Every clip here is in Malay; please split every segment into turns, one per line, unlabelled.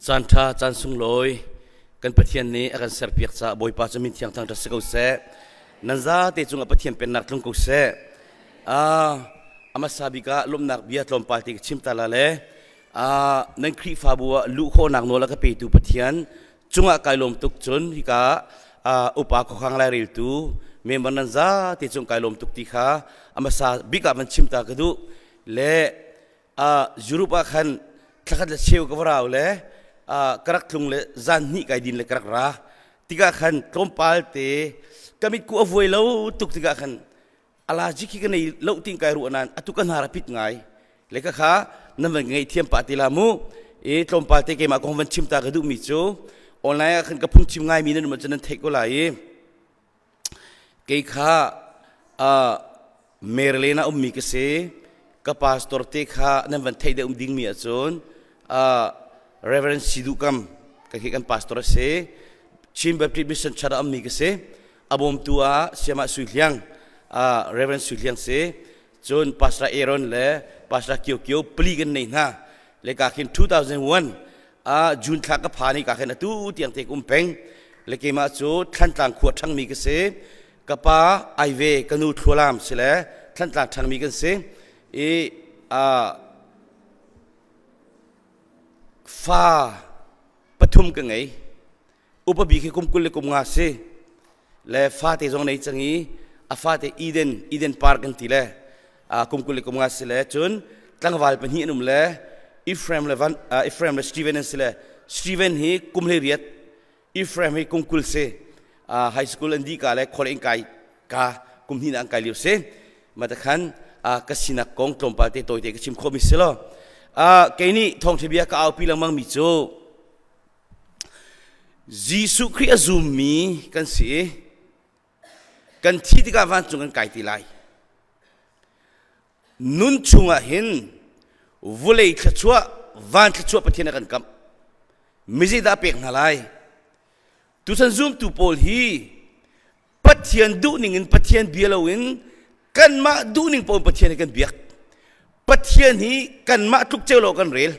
จันทราจันสุงลอยกันปะเทียนนี้อาการเสพเปียกจะบ่อยป่าจะมีเทียงทางจะสกุลเสนันซาเตจุงปะเทียนเป็นนักลงกุเสอามาซาบิกาลมนักเบียดลมปาติกชิมตาลาเลนั่นครีฟาบัวลูกโคนักโนแล้วก็ไปดูปะเทียนจุงกายลมตุกจนฮิกาอุปาโคขังไลริลตูเมื่อนันซาเตจุงกายลมตุกติขาอามาซาบิกามันชิมตากระดูเลยูรุปาขันขัดเชี่ยวกับเราเลยกระทุงเลยจานนี้ไกดินเลยกระราติกาขันตรมปาลเตก็มีกูอวยเล่าตุกติกาขันอะไรจิกิกันในเล่าติ้งไกรู้นั้นตุกันหาราพิษไงเลยก็ข้านั่นเป็นไงเทียมปาติลามูตรมปาลเตเกมาคงวันชิมตากระดูมิจูออนไลน์ขันกับพุ่งชิมไงมีนั่นมันจะนั่นเทกก็ไหลเกย์ข้าเมรเลน่ามีกษกับพาสตอร์เตข้านั่นเป็นไทยเดดิ้งมีอาจารย์Reverend Sidukam kakikan pastor se Chim Baptist Mission chara ammi kese abom tua siama suliang Reverend suliang se John Pastor Aaron le Pastor Kyo pligan nei na le kakin 2001 June thak ka phani kakin atu tiang te kumpeng le kema chu than tlang khuat thang mi kese kapa aive kanu thulam se le than tlang thang mi kan seฟ้าปฐุมกันไงอุปบิคิคุมกุลเลกุมงาเซและฟ้าเตจงในจังงี้ฟ้าเตอีเดนพาร์กันทีเลยคุมกุลเลกุมงาเซเลยจนตั้งวัลเป็นฮีนุ่มเลยอิฟรามเลสตีเวนเซเลยสตีเวนฮีคุมเลเรียดอิฟรามฮีคุมกุลเซไฮสคูลอันดีกาเลยคอลเองไกกาคุมฮีนังไกลิวเซมาตะขันกสินักกองตรมปาเตโตยเตกชิมคอมิเซลแกนี่ทองเทบียก็เอาปีลังมังมิโจยิสุคริสต์ซูมีกันสิกันที่ที่การวันจงกันไก่ตีไลนุนชุงอาหินวุเลยขจัววันขจัวประเทศนักันกับมิจิดาเปียกนาไลตุสันซูมตุโพลฮีประเทศดูนิ่งประเทศเบียร์ลวินกันมาดูนิ่งปนประเทศกันเบียกประเทศนี้กันมาทุกเจ้าโลกันเร็ว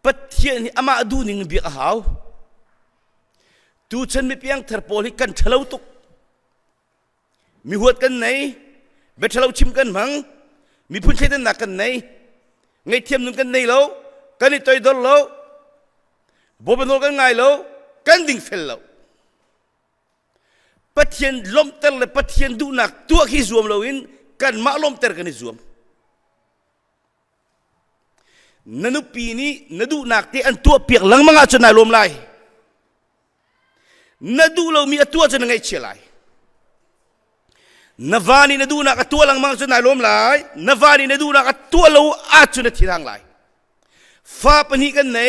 ประเทศนี้อามาดูนิ่งเบียกหาวตูฉันไม่เพียงเธอโพลิกันทะเลาตุกมีหัวกันไหนเบ็ดทะเลาชิมกันมั้งมีพุ่นเชดันหนักกันไหนไงเทียมนุ่งกันไหนแล้วกันในตัวดอลแล้วบ่เป็นโลกันไงแล้วกันดิ่งเฟลแล้วประเทศล้มเตลเลยประเทศดูหนักตัวขี้รวมเราอินกันมาล้มเตลกันในรวมนั่นปีนี้นั่นดูหนักที่อันตัวเปียกหลังมังอาจจะนายล้มไหลนั่นดูเรามีตัวจะยังไงเชี่ยไหลนวานีนั่นดูหนักตัวหลังมังจะนายล้มไหลนวานีนั่นดูหนักตัวเราอาจจะในที่ทางไหลฟ้าปนีกันไหน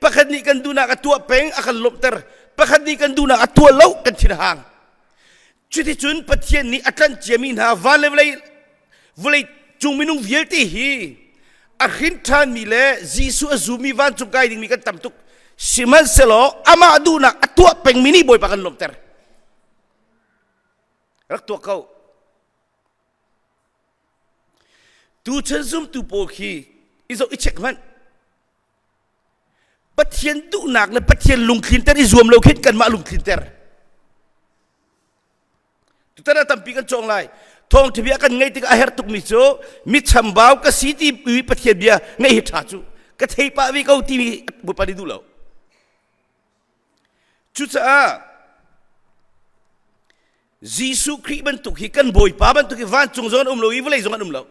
ประคันนี้กันดูหนักตัวเป่งอาการล้มเตลประคันนี้กันดูหนักตัวเรากันที่ทางจุดที่จุนประเทศนี้อัตลันเจมินหาวันเลยจุงมินุงเวียตีฮีอาหินทานมีเล่จีสุซูมีวันจุงไกดิ่งมีกันตำตุกสิมันเสลออามาดูนักตัวเป็งมินิบอยปากันลมเตอร์รักตัวเขาตูเชนซุมตูโปคีอิโซอิเช็คมันประเทศดูนักและประเทศลุงคลินเตอร์อิรวมเราคิดกันมาลุงคลินเตอร์แต่ถ้าทำปีกันจงไรทองที่เบียกันไงที่ก็อาเหตุตุกมิโซมิชมบ่าวก็สีที่วิปัตยเบียไงเหตุจูก็เทปาวิเขาที่มีบุปผาดูแล้วจุดจ้ายิสุคริสต์มันตุกหิกันบ่อยป้ามันตุกวันจงจงเราอีเวลจงกันเรา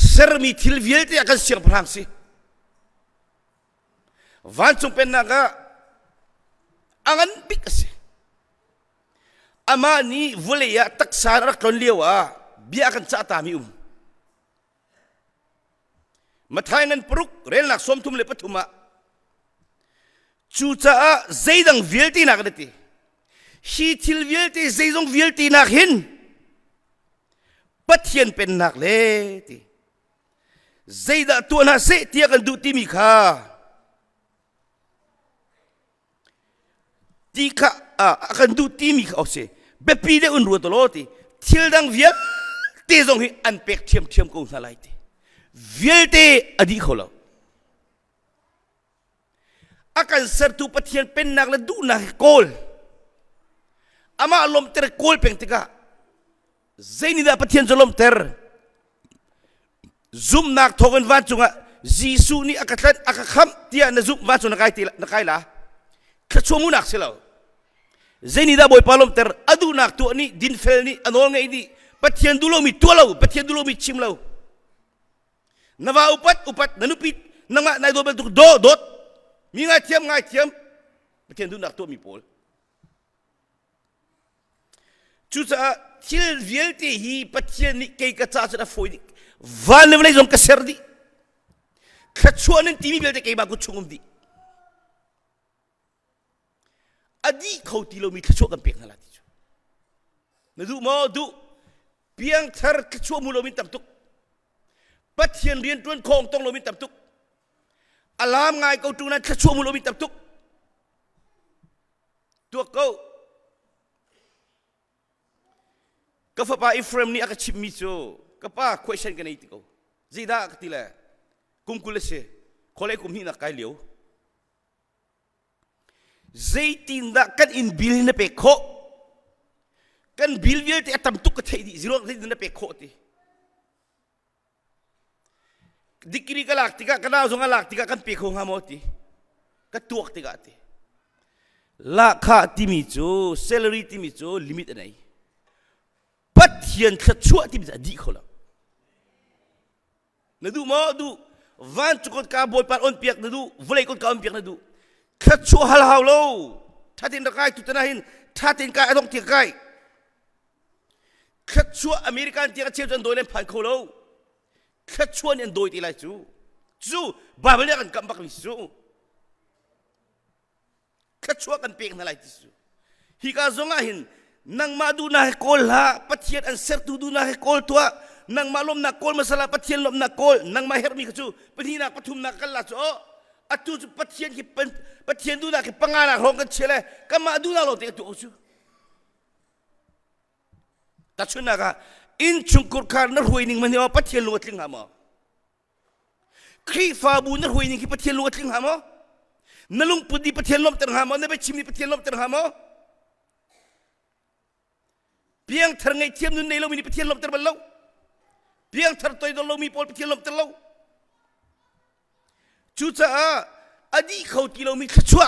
เสร์มีทิลเวียที่อากันเสียงพลังสิวันจงเป็นนักอันบิกสิอามานี่วลียตักสารรักลนเลี้ยวเบียกันจะตามีมาทายเงินปลุกเรนหลักสมทุมเลยปฐุมะจูจ้าใจดังวิลตีนักเด็ดฮีทิลวิลตีใจจงวิลตีนักหินปัทเทียนเป็นนักเลยตีใจดังตัวน่าเสียเทียกันดูที่มีค่าที่ข้าakan du timi kau se bepide unruh toloti til dang viat ti zong hi anpek thiam kau salai ti Vilte adi kholo. Akan sertu pathian pennak la du na kol. Ama lom ter kol peng tika. Zaini da pathian zolom ter. Zoom nak thogan van chunga Jisu ni akatlan akakham tia na zoom van chunga kai la. Khachomu nak selo. Zaini da boy palom ter adu nak tu ni din fel ni anol ngai ni pathian dulo mi tualo pathian dulo mi chimlo. Nawa upat nanupit nanga na dobel tu do dot mi ngai tiam pathian du nak tu mi pol. Chusa til vielte hi pathian ni kai ka cha cha foi ni van ne zom ka serdi khachuan timi vielte kai ba ku chungum di adi khauti lo mi khachu kan pek na la ti chu na du mo du piang thar khachu mu lo min tam tuk pathian rian tuan khong tong lo min tam tuk alam ngai ko tu na khachu mu lo min tam tuk tu ko Kafapa Ephraim ni aka chip miso. Kapa question kan itu kau. Zida katila. Kumkulese. Kolai kumhi nak kai liu. Zaitin da kan in bil na pekho. Kan bil bil te atam tuk katai di. Zero zaitin na pekho ti. Dikiri kalak tika kana zonga lak tika kan pekho ngamoti. Katuak tika ti. Lakha timiso salary timiso limit anai. Pathian khachuat ti bisa di khola nadu mo du van chukot ka boy par on piak nadu vulai kot ka on piak nadu khachu hal haulo thatin rakai tu tanahin thatin ka adong ti kai khachu american ti ka cheu doi len phan kholo khachu an doi ti lai chu babel kan kambak li chu khachu kan pek na lai ti chu hi ka zonga hin nang madu na kol ha pathian an ser tu du na kol tua nang malom na kol masala pathian lom na kol nang maher mi chu pathina pathum na kala cho atu pathian ki pathian du na ki pangana rong kan chele ka madu na lo te tu chu ta chuna ka in chungkur kar na ruining mani wa pathian lo tling ha ma kri fa bu na ruining ki pathian lo tling ha ma nalung pudi pathian lom ter ha ma na be chimni pathian lom ter ha ma Piang thar ngai thiam nun nei lo mi pathian lom ter bal lo piang thar toi do lo mi pol pathian lom ter lo chu cha adi khauti lo mi khachua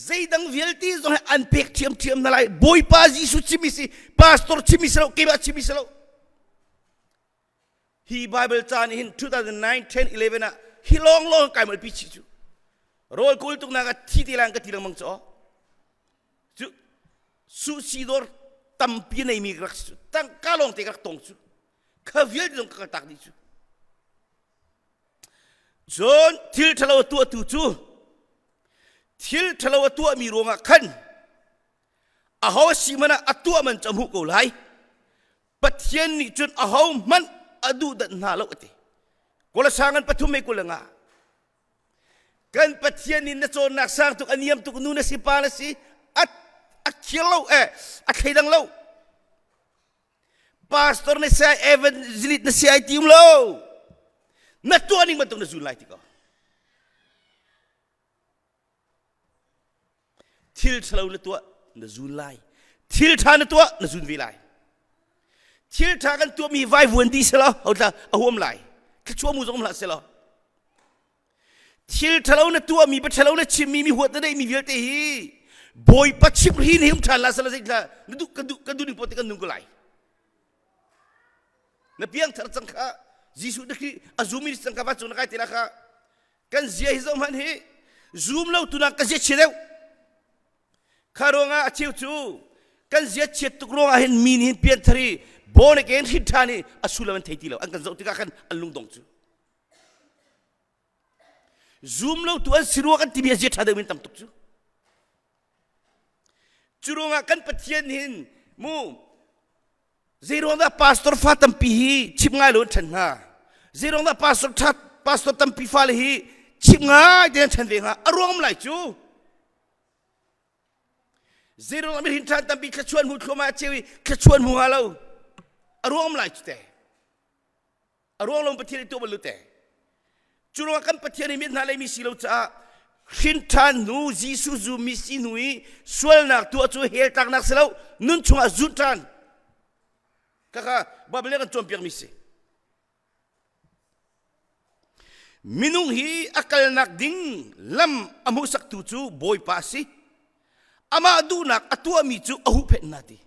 zaidang vielti zo an pek thiam na lai boy pa jisu chimi si pastor chimi selo ke ba chimi selo hi bible chan in 2009 10 11 hi long kai mal pi chi chu rol kul tuk na ka thi ti lang ka ti lang mang cho chu su sidor tampi na imigrak su tang kalong te krak tong su kaviel dong ka tak di su John til thalaw tu chu til thalaw tu mi ronga khan a ho si mana atu man chamu ko lai pathian ni chun a ho man adu da na lo ate kola sangan pathum me kulanga kan pathian ni na chon nak sang tu aniam tu nu na si pala si at akilo akhaidang lo pastor na siya evangelist na siya team lo natuaning man tong na zulay tiko til salaw na tuwa na zulay til tha na tuwa na zunvilay til tha kan tuwa mi vai vuandi sila hawta ahum lai kachua mu zong la sila til thalaw na tuwa mi ba thalaw na chimmi mi huat na dai mi vilte hi boy pachip hin him thala sala zikla kadu ni pote kan nung kulai na piang thar changkha jisu dakhi azumi changkha ba chuna kai tila kha kan zia hi zom han hi zoom lo tuna ka je chedeu kharonga achiu chu kan zia chet tukronga hin min hin pian thari bon again hin thani asulaman theiti lo an kan zo tika kan alung dong chu zoom lo tu an sirwa kan tibia je thade min tam tuk chu Churunga kan pathian hin mu zerong da pastor fatam pi hi chip ngai lo than ha zerong da pastor tam pi fa le hi chip ngai den than ve ha arong lai chu zerong am hin than tam pi khachuan mu khoma chewi khachuan mu halo arong lai chu te arwang long pathian itu balute chulong akan pathian mi na le mi silo cha Hintan nu Jisu zu misi nui sual nak tu acu hel tak nak selau nun cunga zutan kaka babele kan Chum misi minung hi akal nak ding lam amusak tucu boy pasi ama adu nak atua micu ahu pet nati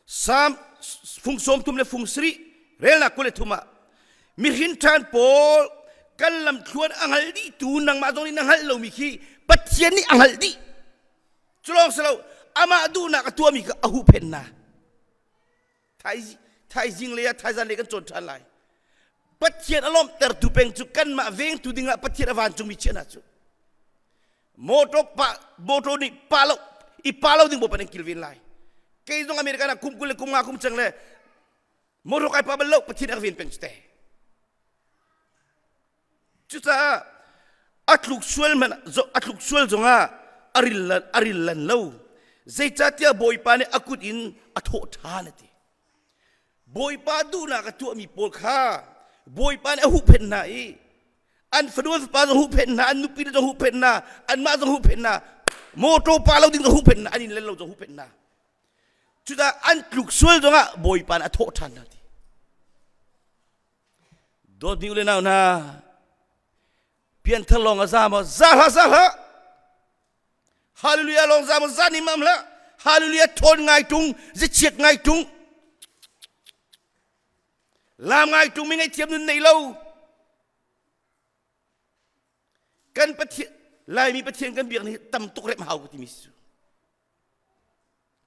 sam fung som tum le fung sri rel nak kule tuma mi hintan pol kan lam tuan angal di tu nang mazong ni nang hal lo miki pathian ni angal di culong selau ama adu nak atua mi ka ahu penna thai jing le thai zan le kan chon than lai pathian alom ter tu peng chu kan ma veng tu dinga pathian awan chung mi chena chu moto ni palo ding bo panen kilvin lai ke jong amerika na kum kule kum nga kum chang le moto kai pa balo pathian avin peng ste Juta atluk suel zonga arilan low zai chatia boy pa ne akut in atho thanati boy pa du na ka tu mi pol kha boy pa ne hu pen na I an fadul pa hu pen na an nupi do hu pen na an ma hu pen na moto pa lo ding hu pen na anin len lo hu pen na juta atluk suel zonga boy pa na atho thanati do ni ule na pian thalong azama zala hallelujah long zama zani mamla hallelujah thon ngai tung zichiet ngai tung lam ngai tung mi ngai thiam nun nei lo kan pathian lai mi pathian kan biak ni tam tuk rem hau ti misu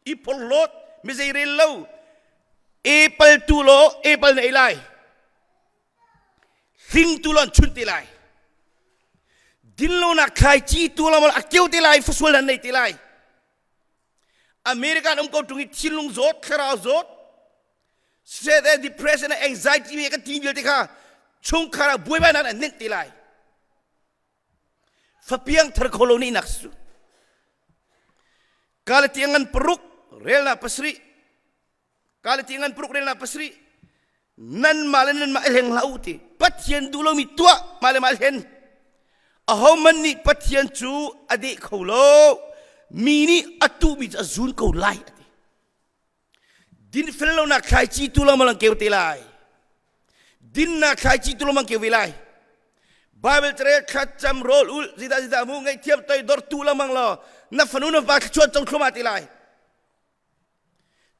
I polot mi zai re lo apple tu lo apple nei lai sing tu lon chun ti lai Dinlo nak kai chi tu la mal akeu ti lai fusul dan nei ti lai America kau tungi tilung zot khara zot se the depression and anxiety me ka timbil ti kha chung khara boi ba na nen ti lai fa piang thar koloni naksu kala tiangan peruk rel na pasri kala tiangan peruk rel na pasri nan malen nan ma eleng lauti patien dulo mi tua male malen Aho man ni pathian chu adik kholo mini atu bi azun ko lai ati din fello na khai chi tu la malang keu te lai din na khai chi tu la mang keu vilai bible tre khacham rol ul zida mu ngai thiam toi dor tu la mang lo na fanu na ba chot chong khoma ti lai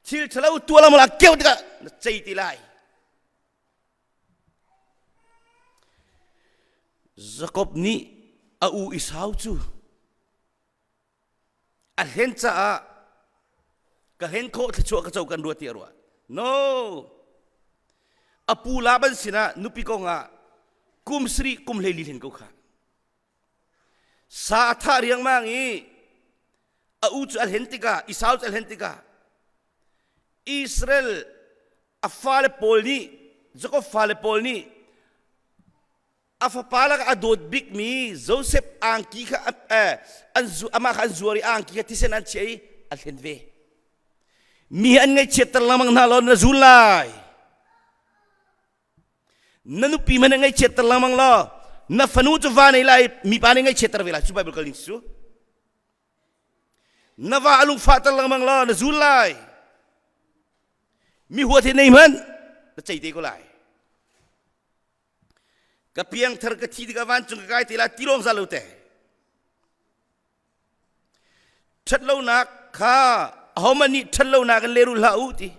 chil chalau tu la malang keu ta na chei ti lai Jacob ni au isau chu a hen cha ka hen ko chu ka chau kan ru ti arwa no apu laban sina nupi ko nga kum sri kum le li hen ko kha sa tha riang mangi au chu al hen tika isau al hen tika Israel afale polni Jacob fale polni Afapala ka adod big mi Joseph angki ka anzu ama kan zuari angki ka tisen an chei alhenve mi an ngai chetar lamang nalon na zulai nanu pi man ngai chetar lamang lo na fanu tu vanai lai mi pa ngai chetar vela su bible kalin su na va alung fatal lamang lo na zulai mi huat nei man na chei te ko lai Kapiang terkecil di kawan cung kai tila tilong salute. Chatlau nak kha homani chatlau nak leru lauti.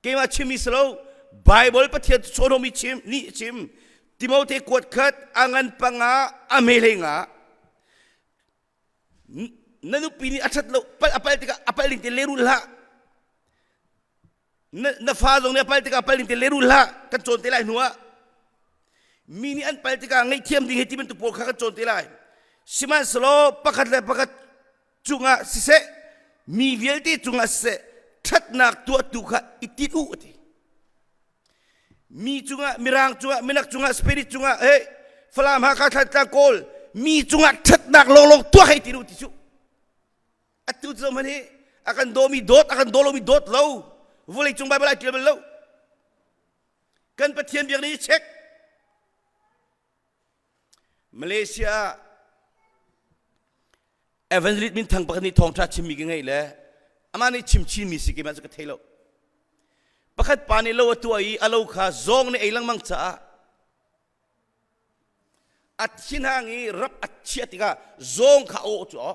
Kema chimi slow Bible pathiat sonomi chim ni chim Timothy kuat khat angan panga amelenga. Nanu pini achatlau apal tika apal ling leru la. Na fazong ni apal tika apal ling leru la kan chon tilai nuwa. Mini an paltika ngai thiam ding hetimen tu pol kha ka chon tilai siman slo pakat le pakat chunga sise mi vielti chunga se that nak tu kha itit u ti mi chunga mirang chunga minak chunga spirit chunga he flam ha ka that kol mi chunga that nak long tu hai tiru ti chu atu zo mani akan domi dot akan dolomi dot lo volei chung bible ai lo กันประเทศอย่างนี้เช็คมาเลเซียเอเวนลิตมินทางปกติทองทัดชิมมีกันไงเลยอามานี่ชิมชิมมีสิกิมันจะกระเทยโลปกติปานิโลตัวอีอาโลขาซองในไอ้ลังมังจ้าอัดชินหางี้รับอัดเชียติกาซองขาโอจ้ะ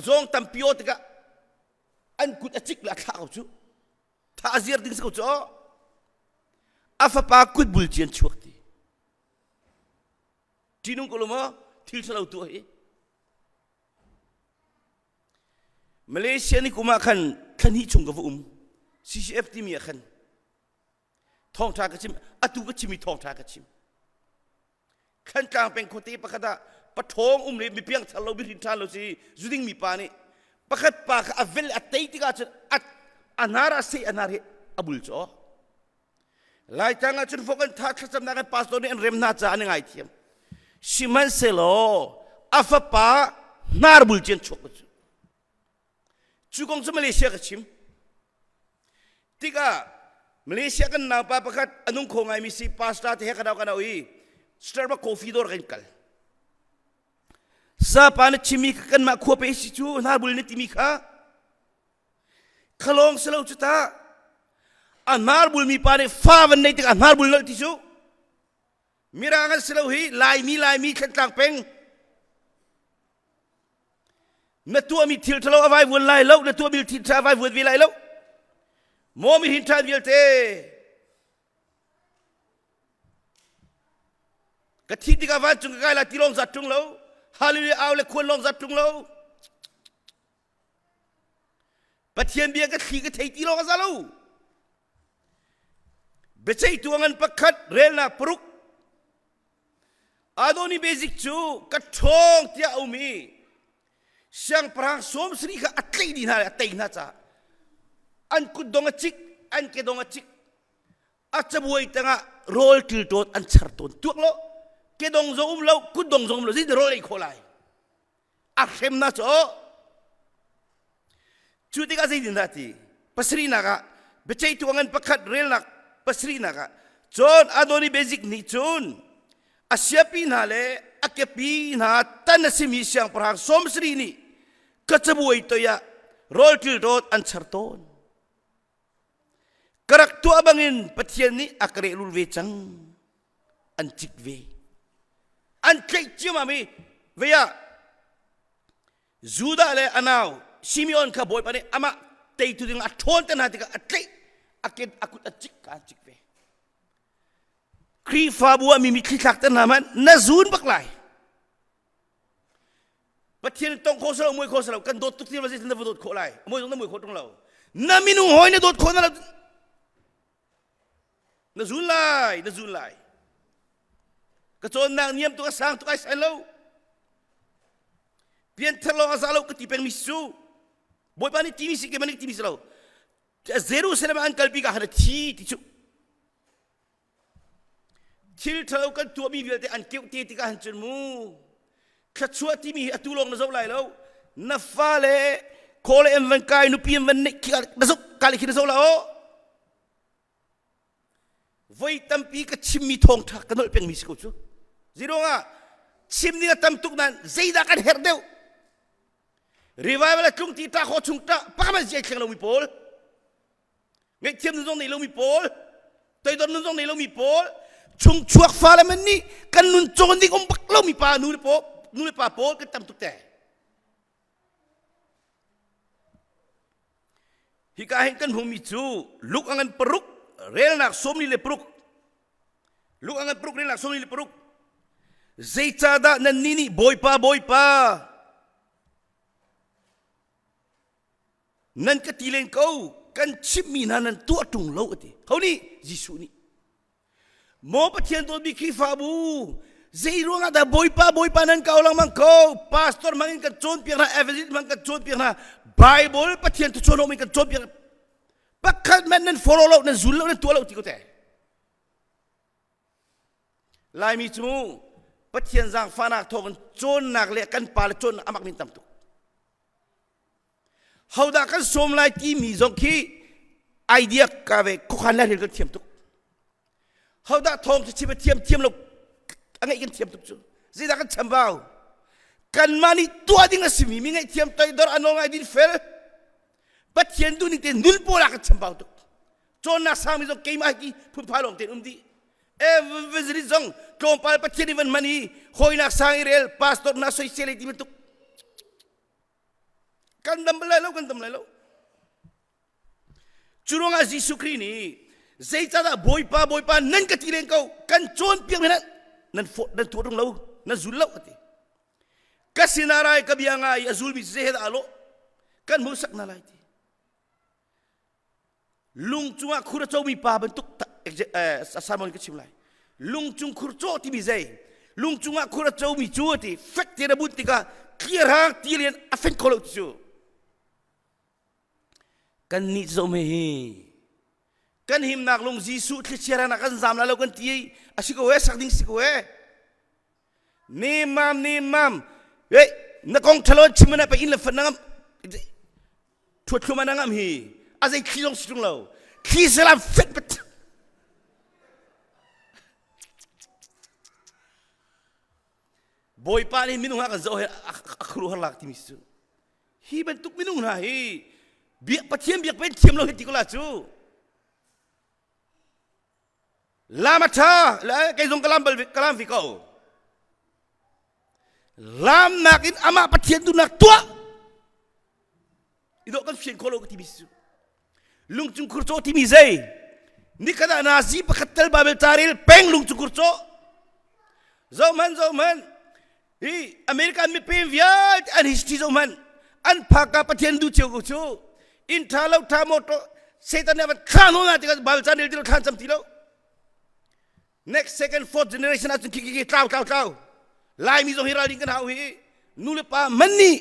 ซองตัมพิโอติกาอันกุดอัดจิกละข้าวจูท่าเสียร์ดิ้งสกุจ้ะอาฟปากุดบุลเจียนชวกตีที่นุ่งกลุ่มอ่ะทิลสลาวตัวเอมาเลเซียนี่กูมาคันฮิชงกับCCF ที่มีขันทองทากระชิมอตุกระชิมีทองทากระชิมขันกลางเป็นคนที่ประคตาปะทองเลยมีเพียงทะเลาบิรินทานเราสิจุดิงมีปานี่ประคตปากอเวลอัตเตติกาจะอันนาราเซอันนาเรอบุลจ่อหลายจังอาจจะโฟกัสทักษะจำนักพาสโตนี่อันเริ่มน่าจะอันยังไงเทียมชิมันเซโลอาฟปานาร์บุลเจนชกจุกงจะมาเลเซียกระชิมติกามาเลเซียกันนาปาประคัดอนุคงไอมิสิพาสต้าที่เฮกันเอากันเอาอีสตาร์บัคคอฟฟี่ดอร์กันกัลซาปานชิมิกันมาขัวไปสิจูนาบุลนิติมิค่ะขลองสลาวจุตาอันนาบุลมีปานฟ้าวันนี้ติกานาบุลนั่นที่จูมีร่างสลาวฮีลายมีขันต่างเป็งนัตัวมีทิลทะเลาะไว้วนลายแล้วนัตัวมีทิลทะเลาะไว้วนวิไลแล้วโมมีหินทานวิลเตกะทิติกาวันจุงกายละที่ลงจัดจุงแล้วฮาลิเอาเลยควรลงจัดจุงแล้วปัจเจียนเบียกะทิกะเทตีลงกันซะแล้วเบใจตัวงันปักขัดเรลนาปรุกอาโดนี่เบสิกจูกะทองเตียอุมีช่างพระสมศรีกะอัตเลดีนาอัตเลน่าจ้าอันกุดดงจิกอันเกดงจิกอาจจะบวยตั้งอ่ะโรลติลโตอันชาร์ตนตัวโลเกดงจงเรากุดดงจงเราสิโรลไอโคไลอาเข้มน่าจ้าจุดที่ก็สิดินดาตีปัสรีนักะเบชัยตัวงันปักขัดเรลนักปัสรีนักะจนอาโดนีเบสิกนี่จนอาเซียปีนาเลอาเกปีนาตันสิมีเสียงพระสมศรีนี่ก็จะบวยตัวยาโรลติลโตอันชาร์ตนกระตัวบางอินปัจเจียนนี้อักเรลุลเวจังอันจิกเวอันเก่งจิมามีเวียจูดาเลอันเอาซิมิออนขบอยปะเนี่ยอามาเตยตุดึงอัดทอนตันหาติกาอัดเตยอักเกดอักุดอัดจิกอันจิกเวครีฟาบัวมีมิคลิกตันหามันน่าจูนบักไลปัจเจียนต้องโคสเรามวยโคสเรากันโดดทุกทีมาสินดาโดดโคไลมวยตรงนั้นมวยโคตรงเราน้ามินุหอยเนี่ยโดดโคนั่นเราน่าจุนไลกระโจนนางเนียมตัวสร้างตัวไอ้สายเราเปลี่ยนทะเลาะกันเราก็ที่เป็นมิสูบอยปานี่ทีมิสิเกมันนี่ทีมิสเราเซรูเซเลมันกัลปีกาหันที่ชูทิลทะเลาะกันตัวมีวิลเตอันเกี่ยวที่กาหันจมูขัดชัวที่มีอัตุลงน่าจะไล่เรานับฟ้าเลยโคเลเอ็มวันกายนุปีเอ็มวันนี่น่าจะกาลิคิน่าจะเราไว้ตั้มปีก็ชิมมีทองทักกันด้วยเป็นมิสกุจูจีโร่อ่ะชิมนี่ก็ตั้มตุกนั้นใจดักกันเฮร์เดวรีไวล์ละจุงตีตาขอจุงตาปักมันใจแข็งเรามีโพลเงี้ยเทียมนุ่งในเรามีโพลตัวตนนุ่งในเรามีโพลจุงชวกฟ้าแล้วมันนี่กันนุ่งโจนนี่ก็ปักเรามีปานูนเลยปาโพลก็ตั้มตุกแต่ฮิกาเห็นกันหูมีจูลุกอันปรุกเรลนักสมนิเลปรุกลูกอันปรุกเรลนักสมนิเลปรุกใจจ่าดานันนี่บอยป้านั่นก็ตีเลงเขากันชิมมีนั่นตัวตรงเราติเขานี่ยิสุนี่โมปะเทียนตัวบิคีฟาบูใจรู้งาดาบอยป้านั่นเขาลังมังเขาพาสตอร์มังกันโจนเปียนะเอเวอร์ลิตมังกันโจนเปียนะไบเบิลปะเทียนตัวโจนมังกันโจนเปียนะปักขัดมันนั่นฟอลโล่เรานั่นจุลเรานั่นตัวเราที่ก็แต่ลายมีจมูกปัจเจียนจางฟ้านักทองโจนนักเลี้ยกันปาลโจนอามักมินตั้มตุกเขาด่ากันสมลายที่มีจงคีไอเดียกาเวคุขันแล้วเรื่องเทียมตุก how that thong to chip tiêm lục anh ấy tiêm tục chú gì đã cái chăm bao cần mani tua đi ngay simi mình ngay tiêm tay đó anh nói đi fail bắt hiện du những tên null pola cái chăm bao tục cho na sang mình giống cây mai kia phun phá lòng tên đi every zong công pal bắt hiện even mani hoi na sang Israel pastor na soi sele di bentuk kan dam lai lo curung aziz sukri ni zai tada boy pa nan ka tireng kau kan chon piang nan turung lau nan zul lau ati kasinarai kabianga ya zul bi zehed alo kan musak na lai ti lung chunga khura chau mi pa bentuk samon ka chimlai lung chung khur cho ti bi zai lung chunga khura chau mi chu ti fek ti rabut ti ka clear hang ti lian afen kolo chu kan ni zo me hi kan him nak long jisu thli chera na kan zam la lo kan ti asiko we sak ding siko we ni mam hey na kong thalo chimana pa in la fanangam thut thuma nangam hi azai khilong situng lo khisala fit pat boy pa ni minung ha kan zo he akhru halak ti misu hi bentuk minung na hi biak patiem biak pen tiam lo hiti ko la chu lama tha la kai zong kalam fi ko lam nakin ama patien tu nak tua ido kan fien kolo ti bisu lung chung kurcho ti mi zai ni kada nazi pakatal babel taril peng lung chung kurcho zoman hi amerika mi pen viat an histi zoman an phaka patien du cheu ko chu in thalo thamoto setan ne khan ho na ti babel taril ti lo khan cham ti lo next second fourth generation at ki tau lai mi zo hiral ding kan hau hi nule pa mani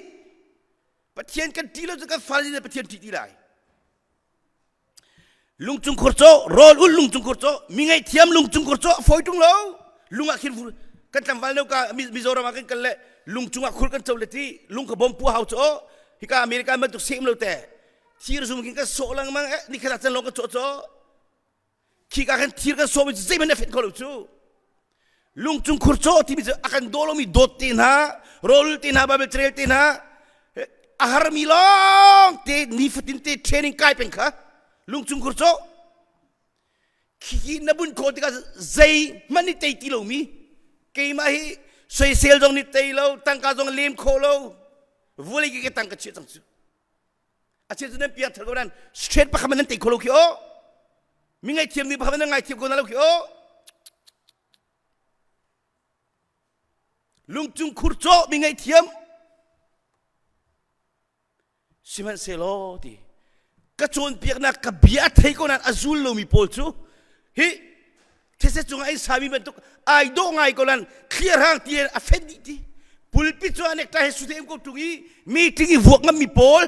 patien kan tilo ka fali de patien ti lai lung chung khurcho rol ul lung chung khurcho mi ngai thiam lung chung khurcho foi tung lo lung akhir fu kan tambal no ka mizoram kan kalle lung chung akhur kan chawleti lung ka bom pu hau cho hi ka america ma tu sem lo te thir zum kin ka so lang mang ni kha chan lo ka cho ki ka kan thir ka so mi zai man fet ko lo chu lung chung khurcho ti mi akan dolo mi dot tin ha rol tin ha babel trail tin ha ahar mi long te ni fatin te training kai pen kha lung chung khurcho ki na bun ko ti ka zai mani te ti lo mi ke ma hi soi sel jong ni te lo tang ka jong lem kho lo vole ki tang ka che chang chu a che jene pia thal goran straight pa khaman te kho lo ki o mi ngai thiam ni pa khaman ngai thiam ko na lo ki o lung chung khurcho mi ngai thiam siman selo ti ka Cawnpiaknak ka bia thei ko nan azul lo mi pol chu hi these chung ai sabi bentuk ai do ngai ko nan clear hang ti a fendi ti pulpit chu anek ta he su tem ko tungi meeting i vuak ngam mi pol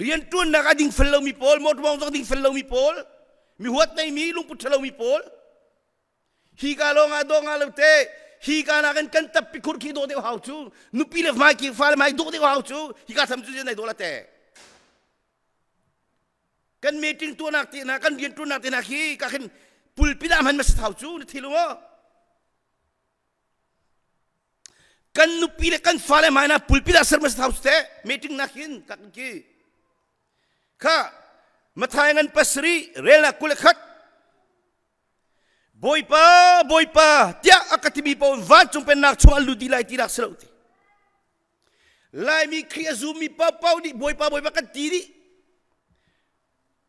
rian tun na ka ding fello mi pol mot bong jong ding fello mi pol mi huat nai mi lung put thelo mi pol hi ka lo nga do nga lo te hi ka na kan tap pikur ki do de hau chu nu pi le mai ki fal mai do de hau chu hi ka tham chu nai do la te kan meeting tu nak ti na kan rian tu nak ti na khi ka khen pulpit am han ma sa hau chu ni thilu mo kan nu pi le kan fal mai na pulpit asar ma sa hau te meeting na khin ka ki kha mathai ngan pasri rel na kul khat boy pa tia akatimi po van chung pen nak chung alu di lai ti nak selauti lai mi khria zu mi pa di boy pa kan ti di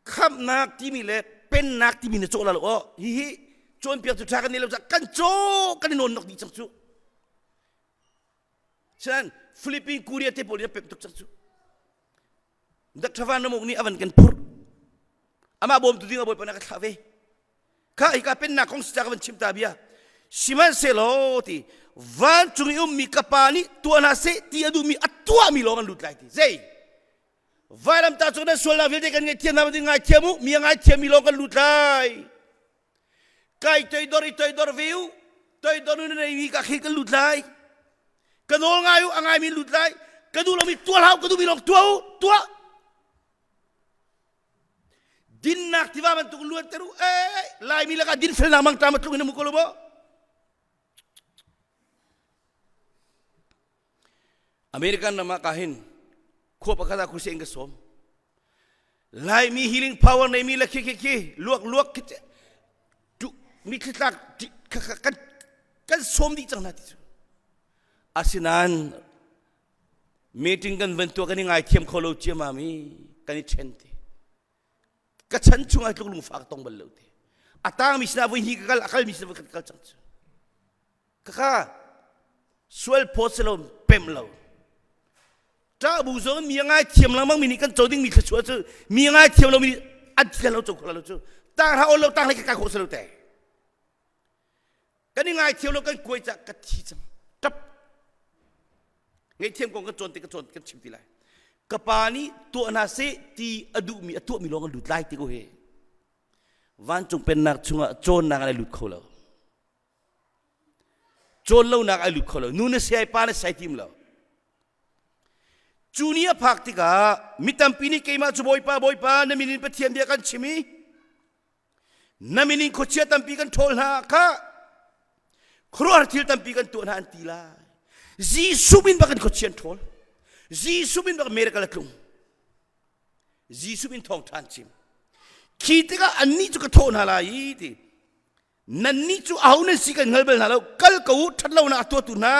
kham nak ti mi le pen nak ti mi ne chola lo hi Cawnpiak tu thakan ni lo kan cho kan non nok di chang chu chan Philippine Korea te pol ya pep tuk chang chu dak thawan no mok ni avan kan pur ama bom tu dinga boy pa nak thave ka ika pen na kong sta kan chim tabia siman selo ti van chung mi kapani tuana se ti adu mi atua mi longan lut lai ti zai varam ta chung na sol na vil de kan ngai tiam na ngai tiamu mi ngai tiam mi longan lut lai kai toi dor view toi dor nu nei mi ka khil kan lut lai kanol ngai u angai mi lut lai kadu lo mi tual hau kadu mi long tua din nak tiba bantu luar teru lai mi laka din fel namang tamat lu ina mukolo bo American nama kahin ko pakata ku sing gesom lai mi healing power nei mi la ki luak tu mi kitak kan som di chang na ti asinan meeting kan bantu kan ngai thiam kholo che mami kan chente ka chan chunga lung fak tong bal lo te atang mi sna voi hi kal akal mi sna kal chang ka suel poselom pem lo ta bu zon mi ngai thiam lamang mi ni kan choding mi khachua chu mi ngai thiam lo mi at lo chu khola lo chu ta ha o lo ta le ka khoselo te kan ngai thiam lo kan koi cha ka thi chang tap ngai thiam kong ka chon ka chim ti lai kapani tu anase ti adu mi long lut lai ti ko he van chung pen nak chunga chon nak ai lut kholo chon lo nak ai lut kholo nu na sai pa na sai tim lo junior praktika mitam pini keima chu boy pa na minin pathian dia kan chimi na minin khochia tampi kan thol na kha khror thil tampi kan tu na anti la ji subin bakan khochian thol ji subin bak miracle tlung ji subin thong than chim khitega anni chu ka thon hala yi ti nanni chu auna si kan ngalbel na lo kal ko thatlo na to tu na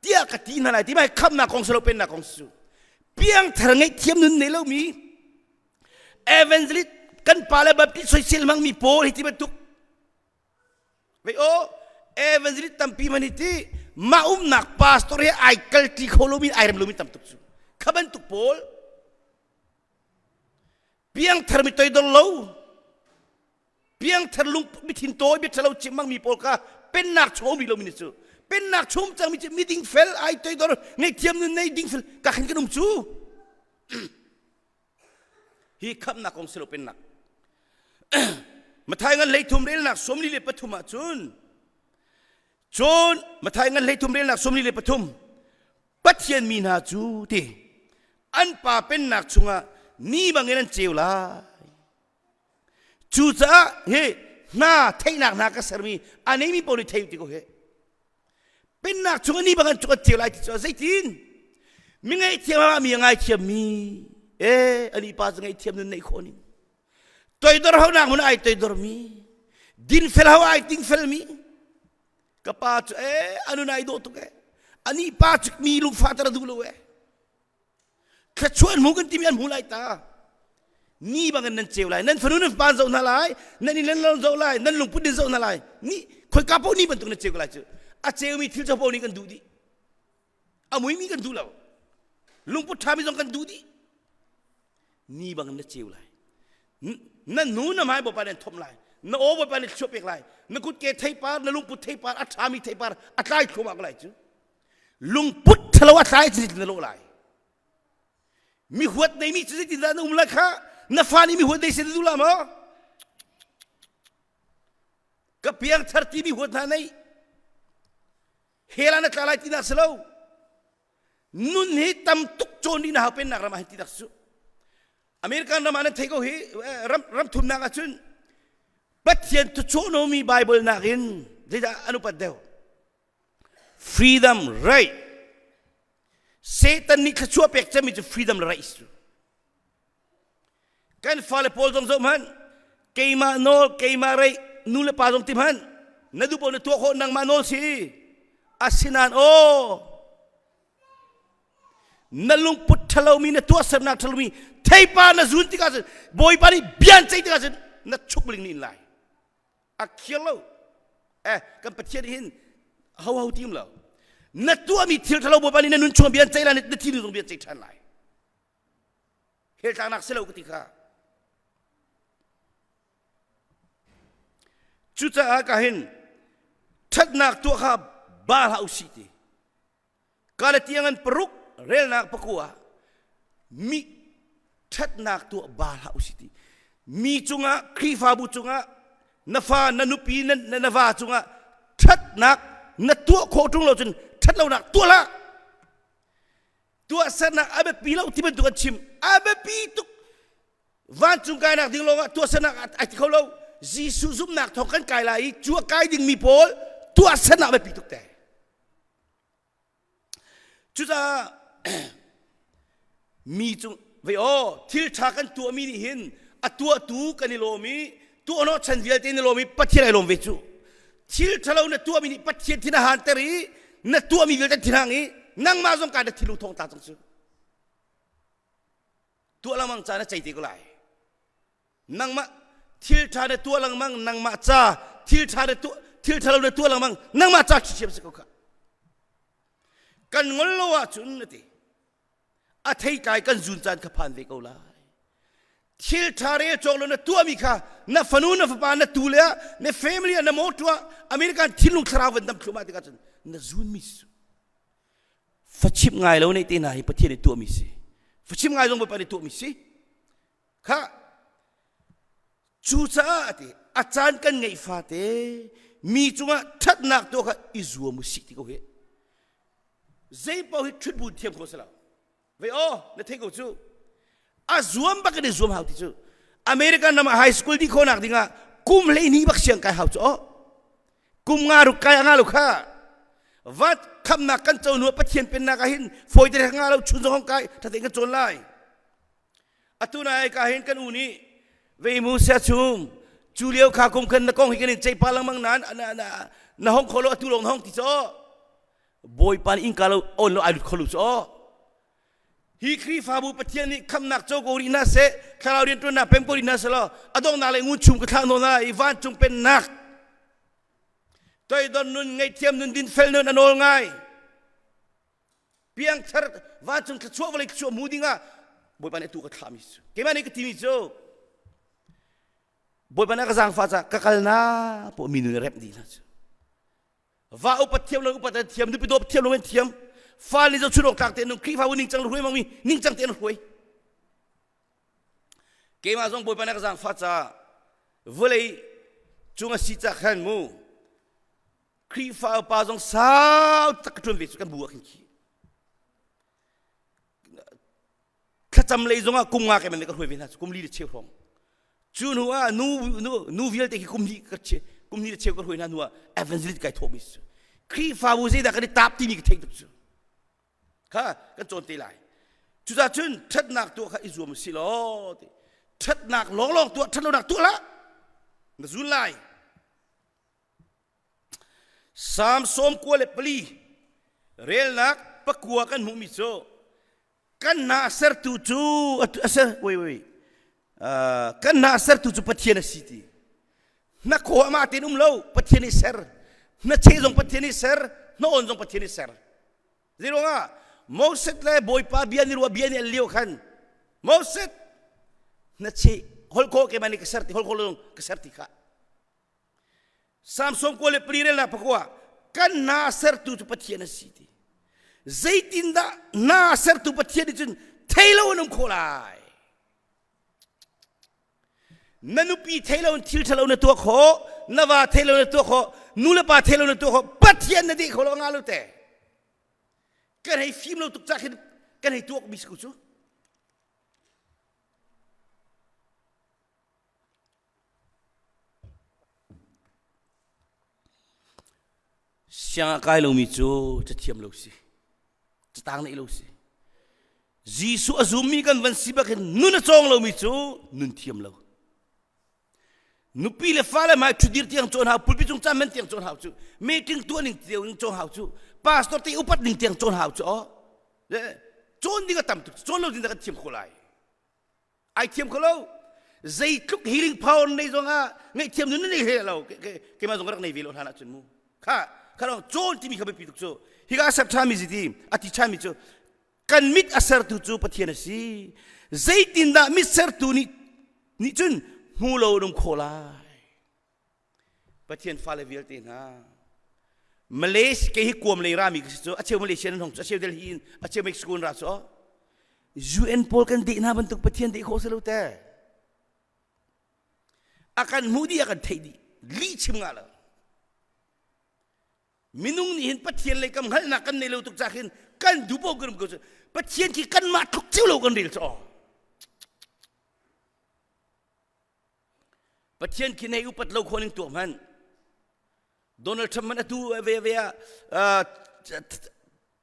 tia ka ti na lai ti mai kham na kong selo pen na kong su piang tharngai thiam nun ne lo mi evangelist kan pala baptist social mang mi pol hiti batuk ve o evangelist tampi maniti maum nak pastor he aikal ti kholomin airam lomin tam tuk su khaban tuk pol piang tharmi toy dol lo piang tharlung mithin toy bi thalo chimang mi pol ka pen nak chomi lo min su pen nak chom chang mi meeting fel ai toy dor ngai thiam nun nei ding fel ka khan kanum chu hi kham na kong selo pen nak mathai ngan leithum rel nak somli le pathuma chun chon mathai ngan leithum rel nak somli le pathum pathian mi na chu ti an pa pen nak chunga ni bangen cheu la chu cha he na thai nak na ka sarmi anei mi poli thai ti ko he pen nak chunga ni bangan chu cheu lai ti cho zaitin mi ngai thiam mi ngai thiam mi ani pa ngai thiam nun nei khoni toy dor ho nak mun ai toy dor mi din fel ho ai ting fel mi kapat anu nai do tu ke ani pa chik mi lu fatara du lo khachuan mu kan timian mulai ta ni bangan nan cheu lai nan phanu nan pa zo na lai nan ni nan lo zo lai nan lung put din zo na lai ni khoi ka po ni ban tu na cheu lai chu a cheu mi thil cho po ni kan du di a mui mi kan du lo lung put tha mi jong kan du di ni bangan na cheu lai nan nu na mai bo pa den thom lai na o bo pa ni chopek lai na kut ke thai par na lung put thai par a tha mi thai par a tlai khoma lai chu lung put thalo a tlai chi na lo lai mi huat nei mi chi ti da na la kha na fa ni mi huat dei se du la ma ka piang thar ti mi huat na nei hela na tlai ti na selo nun hi tam tuk chon ni na ha pen na ra ma ti dak su American na man thai ko hi ram thum na ka chun pathian tu chono mi bible na rin deja anu pat deu freedom right Satan ni khachua pek chami chu freedom right kan fale pol jong zo man keima nol keima rai nule pa jong tim han nadu po na tu ko nang manol si asinan o nalung put thalo mi na tu sar na thalo mi thai pa na zun ti ka boy pa ni bian chai ti ka na chuk ling ni lai a khielo kan pathian hin hau tim lo na tu mi thil thalo boy pa ni na nun chom bian chai la na ti nu bian chai than lai hel ta nak selo ti kha chu cha ka hin that nak tu kha ba hau si ti kala tiangan peruk rel nak pakua mi that nak tu ba hau si ti mi chunga khifa bu chunga nafa nanupi na nawa chunga that nak na tu kho tung lo chun that lo nak tu la tu sana abe pi lo ti ben tu chim abe pi tu วันจุงกายนักดิ้งลงตัวสนักไอ้ที่เขาเล่าจีสุซุมนักทองกันกายไหลจัวกายดิ้งมีโพลตัวสนักไม่ปีตุกแต่จุดมีจุงเวอทิลชากันตัวมีนี่เห็นตัวตูกันนิโลมีตัวโนชันเวียลตินิโลมีปัจเจไรลมเวจูทิลชาเราเนี่ยตัวมีนี่ปัจเจที่นาฮันเตอรีเนี่ยตัวมีเวียลติที่นางนี้นั่งมาจงการทิลุทองตาจงซูตัวละมังจานะใจตีก็ไหลนั่งมาทิลชาเนี่ยตัวละมังนั่งมาจ้าทิลชาเราเนี่ยตัวละมังนั่งมาจ้าขี้เชี่ยสกุกะกันงลว่าจุนนติอาทิตย์กายกันจุนจานขพันเวกุลายทิลชาเรียจงเราเนี่ยตัวมีค่ะน่ะฟนูน่ะฟปานน่ะตูเลียน่ะแฟมิลี่น่ะโมตัวอเมริกันทิลุคราวน์ดำคลุมาติกันจนน่ะจุนมิสฟัชิบไงเราเนี่ยตีน่าให้ประเทศในตัวมิสฟัชิบไงจงไปประเทศตัวมิสค่ะจูจ้าติอาจารย์กันไงฟาเตมีจุงอ่ะทัดนักตัวค่ะอิซัวมุสิกที่เขาเห็นใจเป้าให้ชุดบุญเทียมโคสลาเว้ยเนี่ยเทกูจูอาซวมบักเดซวมหาวที่จูอเมริกันนำไฮสคูลที่คนนักดิ้งอ่ะกุมเลยนี่บักเสียงกายหาวจูกุมงารุกายงาลุค่ะวัดคำนักกันเจ้าหนูประเทียนเป็นนักหินฝอยแต่งาเราชุนสองกายถ้าเด็กกันโจรไล่อตุนายกาเห็นกันอูนี่เวมูเสียชุมจูเลียวขาคุมกันนักกองให้กันใจพลังมังนั้นนะห้องโคโลอตุลงห้องที่โจบอยปานอิงกาลโอนโลอาลุขลุโจฮิครีฟาบูปะเทียนนี่คำนักโจโกรินาเซคาราเรียนตัวนักเป็นโกรินาเซลอดองนาเลงุชุมกระทานโนนาอีวานจุงเป็นนักตัวดอนนุนไงเทียมนุนดินเฟลนุนอนอลไงเพียงเธอวานจุงกระชัววลิกชัวมูดิงะบอยปานเอตุกระทามิสเกมันเอกทีมิโจบอยปานกระซังฟาจากกัลนาพวกมินุนเรปดีนะว่าอุปเทียมลงอุปเทียมดูไปดูเทียมลงเป็นเทียมฟ้านี่จะชุดออกจากเตียนนุ่งคลีฟ้าวันนิ่งจังรวยมั่งมีนิ่งจังเตียนรวยเกมาส่งบอยปานกษัตริย์ฟ้าจ้าเวลัยจุงอาศิจักขันมูคลีฟ้าป้าส่งสาวตะกรุนเวสุกันบัวขึ้นขี้ข้าจำเลยส่งกุมงาแกมันเลยก็รวยเวนัสกุมลีเดเชี่ยวรองจูนัวนูวิลเตกิกุมลีก็เชี่ยกุมลีเดเชี่ยวก็รวยนั่นนัวเอเวนซิลิตไก่ทอมิสคลีฟ้าบุษย์ดักได้ตับที่มีกระเทงตุกจูข้าก็โจนตีไหลจุดจุนทัดนักตัวข้าอิจฉามุสิโลติทัดนักหลงตัวทัดนักตัวละนั่นจุนไหลสามสมกัวเล็บปลีเรลนักปักกัวกันมุมิโซกันนาเซอร์ตูจูเซอร์เว้ยกันนาเซอร์ตูจูปัทเทียนสิทีนักขวามาตินุมโลปัทเทียนเซอร์นักเชยจงปัทเทียนเซอร์นักอนจงปัทเทียนเซอร์จีโร่ง่ะมอสเลยบอยป้าเบียนนี่รัวเบียนนี่เลี้ยวขันมอสนัชชีฮอลโคเกมันนี่กษัตริย์ฮอลโคลงกษัตริย์ค่ะสามสมควรเลยปรีเรลนะพะกัวกันนาเซอร์ตุจุปัทเทียนสิทีใจตินดานาเซอร์ตุปัทเทียนจุนเทโลนุ่มโคลายนั่นนุปีเทโลนทิลเทโลนตัวโคนว่าเทโลนตัวโคนูเลปาเทโลนตัวโคปัทเทียนนั่นดีโคลงาลุเตกันให้ฟิล์มเราตุกจักกันให้ตัวมิสกุจูเสียงกายเรามิจูจะเทียมเราสิจะต่างในเราสิจีสุอาซุมีกันวันสิบกันนุนจงเรามิจูนุนเทียมเรานุปีเลฟ้าเลยมาชุดดีที่ยังจนหาปุลปิจงจำเป็นที่ยังจนหาจูไม่ถึงตัวหนึ่งเดียวยังจนหาจูพาสตอร์ที่อุปัตหนึ่งที่ยังจนหาจูจนดีก็ต่ำตุกจนเราจินตนาเทียมโคลายไอเทียมโคลาใจทุกฮีลิ่งพาวในตรงอ่ะไงเทียมนู้นนี่เหรอเราเกี่ยมาตรงรักในวิโรธานะจนมูข้าเราจนที่มีเขาไปปิดตุกจูฮิกาสับชามิจิทีอธิชามิจูกันมิดอาศัยตุจูปะเทียนสิใจตินดามิดเซอร์ตูนี่จนมูโลนุ่มโคลายปะเทียนฟ้าเลวิลตินะมาเลเซียเกี่ยวกับมาเลรามิกส์อาเชียวมาเลเซียนั่นของอาเชียวเดลีนอาเชียวเม็กซิโกนรัสยูเอ็นโพลกันดีนะบรรทุกปะเทียนดีโคสลุเตอาการมูดีอาการไทยดีลีชิมงาละมินุงนี่เห็นปะเทียนเลยกำหันนักกันในเราตุกจากเห็นกันดูโบกรุมกุศปะเทียนที่กันมาทุกเจ้าเรากันเรียลจ้อ pathian kinai upat lo khoning tu man Donald Trump man atu ve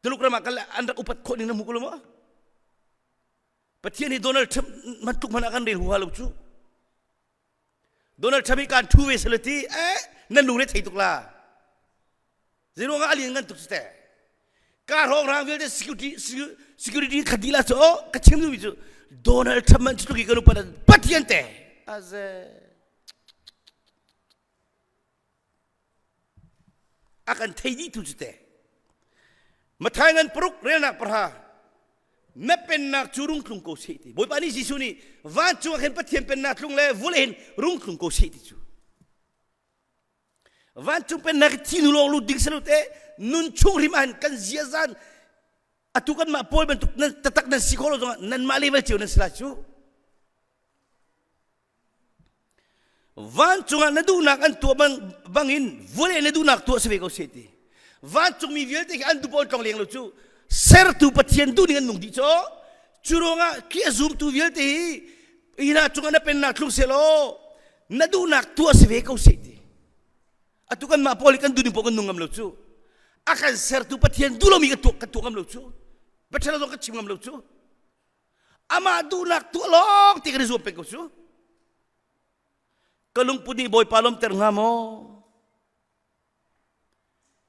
teluk rama kala anda upat khoning na mukul mo pathian ni Donald Trump man tuk man akan rehu halu chu Donald Trump kan tu ve selati nan nu re thai tuk la zero nga ali ngan tuk ste ka rong rang ve security khadila cho ka chim nu bi chu Donald Trump man chu ki kan upat pathian te as akan thai tu ste mathangan peruk rena perha napen nak curung klung ko seti boy pani sisu ni van chu akan pathian pen nak klung le vulen rung klung ko seti chu van chu pen nak tinu long lu ding salute nun chung riman kan ziazan atukan ma pol bentuk tatak dan psikolog nan ma level chu nan sila chu van chu na du nak an tu bangin vulen na du nak tu sebe ko seti van chu mi viel te an du pon tong leng lu chu ser tu pathian du dengan nung di cho churonga ki zoom tu viel te ina chunga na pen nak klung selo na du nak tu sebe ko seti atukan ma pol kan du ni pokon nungam lu chu akan ser tu pathian du lo mi ka tu ngam lu chu betala do ka chim ngam lu chu ama du nak tu lok ti ka zoom pe ko chu kalung puni boy palom ter ngamo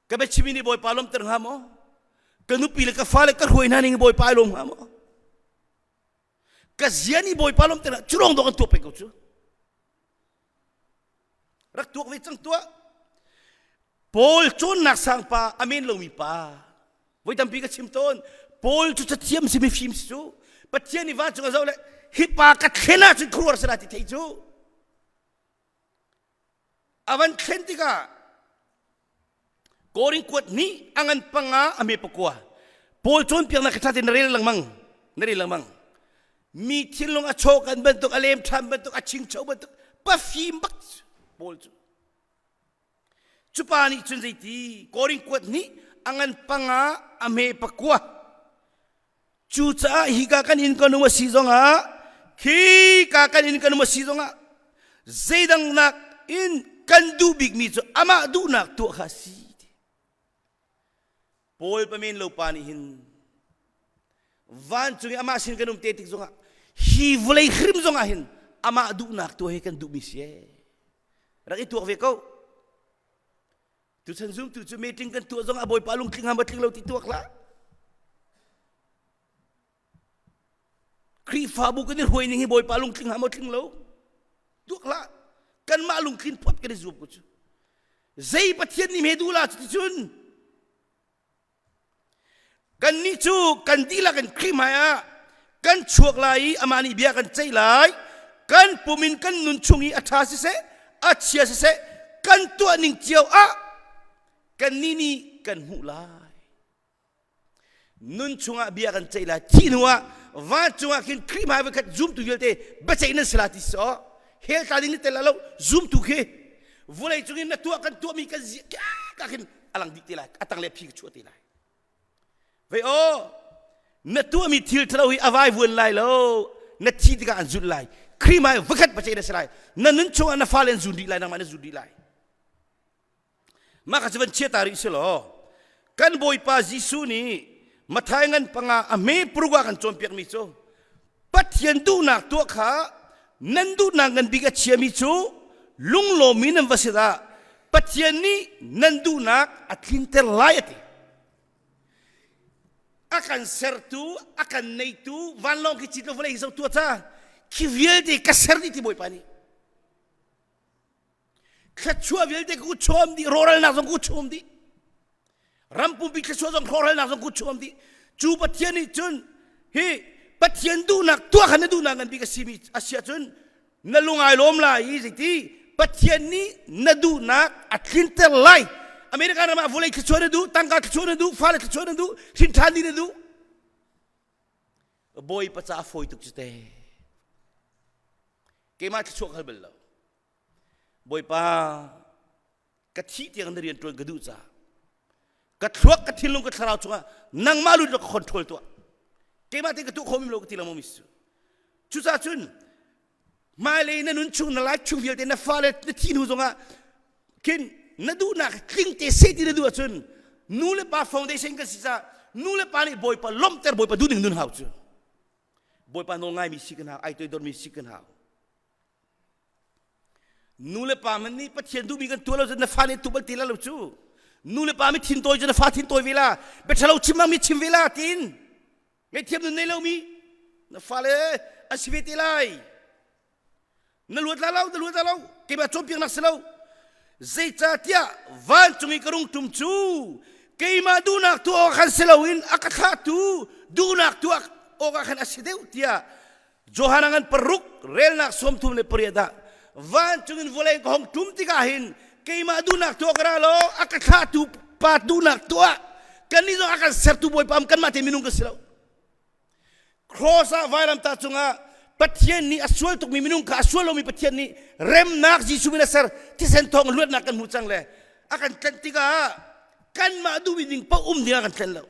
kabe chimini boy palom ter ngamo kanu pile ka fale ka huai nani boy palom ngamo ka ziani boy palom ter churong do kan tu pe ko chu rak tu we chang tua pol chon nak sang pa amen lo mi pa boy tampi ka chim ton pol chu cha thiam si mi phim chu pathian ni wa chu ga zo le hi pa ka khena chu khruar sala ti thei chu awan khentika koring kuat ni angan panga ame pakwa pol chon piang na khatin naril langmang mi thilong a chokan bentuk alem tham bentuk a ching chau bentuk pa fim bak pol chu chupani chun zaiti koring kuat ni angan panga ame pakwa chu cha hi ka kan in kanu si zonga khi ka kan in kanu si zonga zeidang nak in kan du big mi chu ama du nak tu khasi pol pamin lo pani hin van chu ama sin kanum tetik zonga hi vulai khrim zonga hin ama du nak tu he kan du mi sie rak itu ve ko tu san zoom tu chu meeting kan tu zonga boy palung kling ham batling lo ti tu kla kri fa bu kan hoi ni boy palung kling ham batling lo tu kla kan malung khin pot kan zup ku chu zai pathian ni medula chu chun kan ni chu kan dila kan krim haya kan chuak lai amani bia kan chai lai kan pumin kan nun chungi atha se achia se kan tu ning chiao a kan ni kan hu lai nun chunga bia kan chai lai chinua wa chunga khin krim haya kat zoom tu yelte ba chai nan salati so hel tadi ni telalo zoom tu ke volai chungin na tua kan tua mi kan ka kin alang dik tilai atang le phi chu tilai ve o na tua mi thil thlawi avai vun lai lo na thi tika an zul lai krimai vakat bachai na salai na nun chunga na falen zundi lai na mana zundi lai maka seven chetari selo kan boy pa jisu ni mathaingan panga ame pruga kan chompiak mi cho pathian du nak tu kha nandu nangan biga chiami chu lunglo minam vasida pathian ni nandu nak atlinter layati akan sertu akan neitu vanlong ki chitlo vale isau tuata ki vielde ka serdi ti boy pani khachua vielde ku chom di roral na ku chom di rampu bi khachua jong roral na ku chom di chu pathian ni chun hi pathian du nak tua khan du nak bi ka simi asia chun nalungai lom la yi ziti pathian ni nadu nak atlinter lai amerika na ma volai khachona du tangka khachona du fala khachona du sinthani ne du boy pacha foi tuk chite ke ma khachok hal bel boy pa kathi ti ang rian tron gadu cha kathok kathilung ka tharau chunga nang malu lo control to ke ma te ka tu khomim lo ka tilam mis chu cha chun มาเลยนั่นนุ่นchungนั่นไล่chungเดียวแต่นั่นฟ้าเลยนั่นที่นู่นตรงอ่ะกินนั่นดูนักคลิ้งเตะเสียที่นั่นดูอ่ะจุนนู่นเลยป่าฟาวเดชั่นกันสิจ้านู่นเลยป่านี่บอยป่าล้มแต่บอยป่าดูหนึ่งนุ่นหาวจุบอยป่าโนง่ายมีสิกันหาวไอตัวโดนมีสิกันหาวนู่นเลยป่ามันนี่ปัจเจียนดูมีกันตัวเราจะนั่นฟ้าเนี่ยตัวบัลตีแล้วเราจูนู่นเลยป่าไม่ทิ้งตัวจะนั่นฟ้าทิ้งตัวเวลาเบ็ดเราชิมมั่งมีชิมเวลาทิ้งไม่เทียมนู่นในเรามีนั่นฟ้าเลยอันชีวิตอะไรนั่นล้วนแล้วเราเก็บมาจมเพียงนักเสลาใจจ่าเตียวันจงอีกรุงตุ่มจูเกี่ยมาดูนักตัวขันเสลาวินอักขาตูดูนักตัวโอกาขันอาศัยเดียวเตียโจฮานังปรุกเรลนักสมทุมเลปริยดาวันจงอินวอลเลย์ของตุ่มติกาหินเกี่ยมาดูนักตัวกระโลอักขาตูปาดูนักตัวกันนี่จงอาการเสพตูบอยปามกันมาเตมินุงกันเสลาครอสาวายรำตาจงอาปัจเจียนนี้อสวลตุกมีมินุงข้าอสวลเรามีปัจเจียนนี้เริ่มนักจีสุบินาเซอร์ที่เส้นทองล้วนนักกันมุจังเลยอาการกันติกากันมาดูวิดิ่งป้าดิ่งอาการเส้นเรา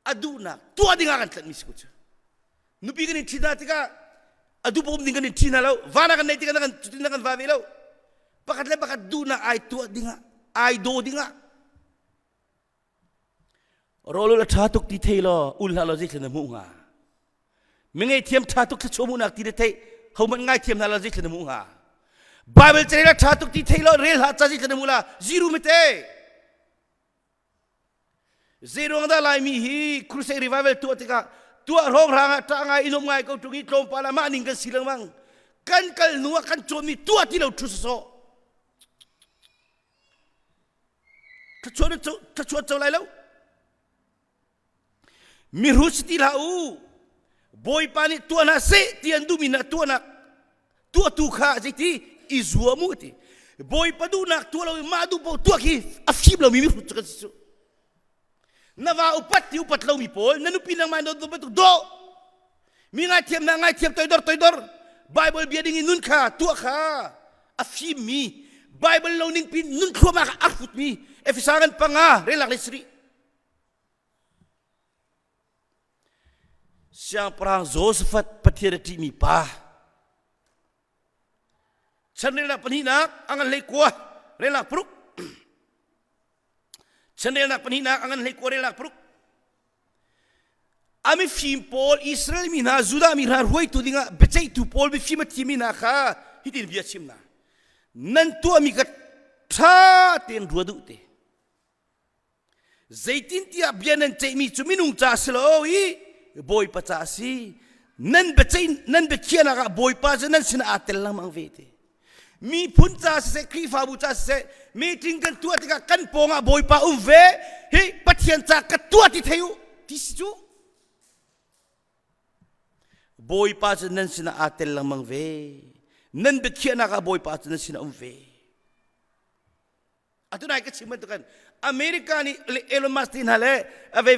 อดูนักตัวดิ่งอาการเส้นมิสกุชนุปีกันนี่ทีน่าติกาอดูป้าดิ่งกันนี่ทีน่าเราวานากันในติกานักันจุดนักกันวาเวเราปากเลยปากดูนักไอตัวดิ่งไอโดดิ่งรอเราชาตุกที่เทลอุลฮาโลจิตนมุงามึงไอ้เทียมชาตุกที่ชมูนักที่เทเขามันง่ายเทียมนาลาจิตนมุงาไบเบิลเจริญชาตุกที่เทลเรียลหาจิตนมุลาซีรูมิเตซีรูอันดาลายมีฮีครูเซรีไวเวลตัวติกาตัวร้องรางตางอินอมไงก็ตุกิตลมปาลามานิงกันสิลังมังกันกัลนัวกันโจมีตัวที่เราทุสโซถ้าชวนเจ้าไรแล้วมีรู้สติลาอูบอยปานี่ตัวน่ะเสตียนดูมินะตัวน่ะตัวตุข้าจิที่อิซัวมุติบอยปาดูนักตัวเรามาดูปตัวขี้อัฟชิบเรามีฟุตกันสินว่าอุปัตเรามีโพลนั่นอุปินังมันโดนตุกโดมีง่ายเทียมนะง่ายเทียมตัวดอร์ไบเบิลเบียดิ้งนุนข้าตัวข้าอัฟชิมมีไบเบิลเรานิ่งปินนุนครัวมาอัฟฟุตมีเอฟิสากันปังอาเรื่องหลักเลสรีsiang perang Zosafat petir di mipa. Cendela penhina angan lekua rela pruk. Cendela penhina angan lekua rela pruk. Ami film Paul Israel mina Juda mina ruai tu dinga becai tu Paul bi film timina kha hitin biya chimna. Nan tu ami kat tha ten ruadu te. Zaitin tia bianan cai mi chuminung cha sloi. Boy pacasi nan becai nan bekiana ka boy pa nan sina atel lang mang vete mi punta se krifa buta se meeting kan tua tika kan ponga boy pa uve he pathian cha ka tua ti theu tisju boy pa nan sina atel lang mang ve nan bekiana ka boy pa nan sina uve atuna ka chiman to kan America ni Elon Musk tin hale ave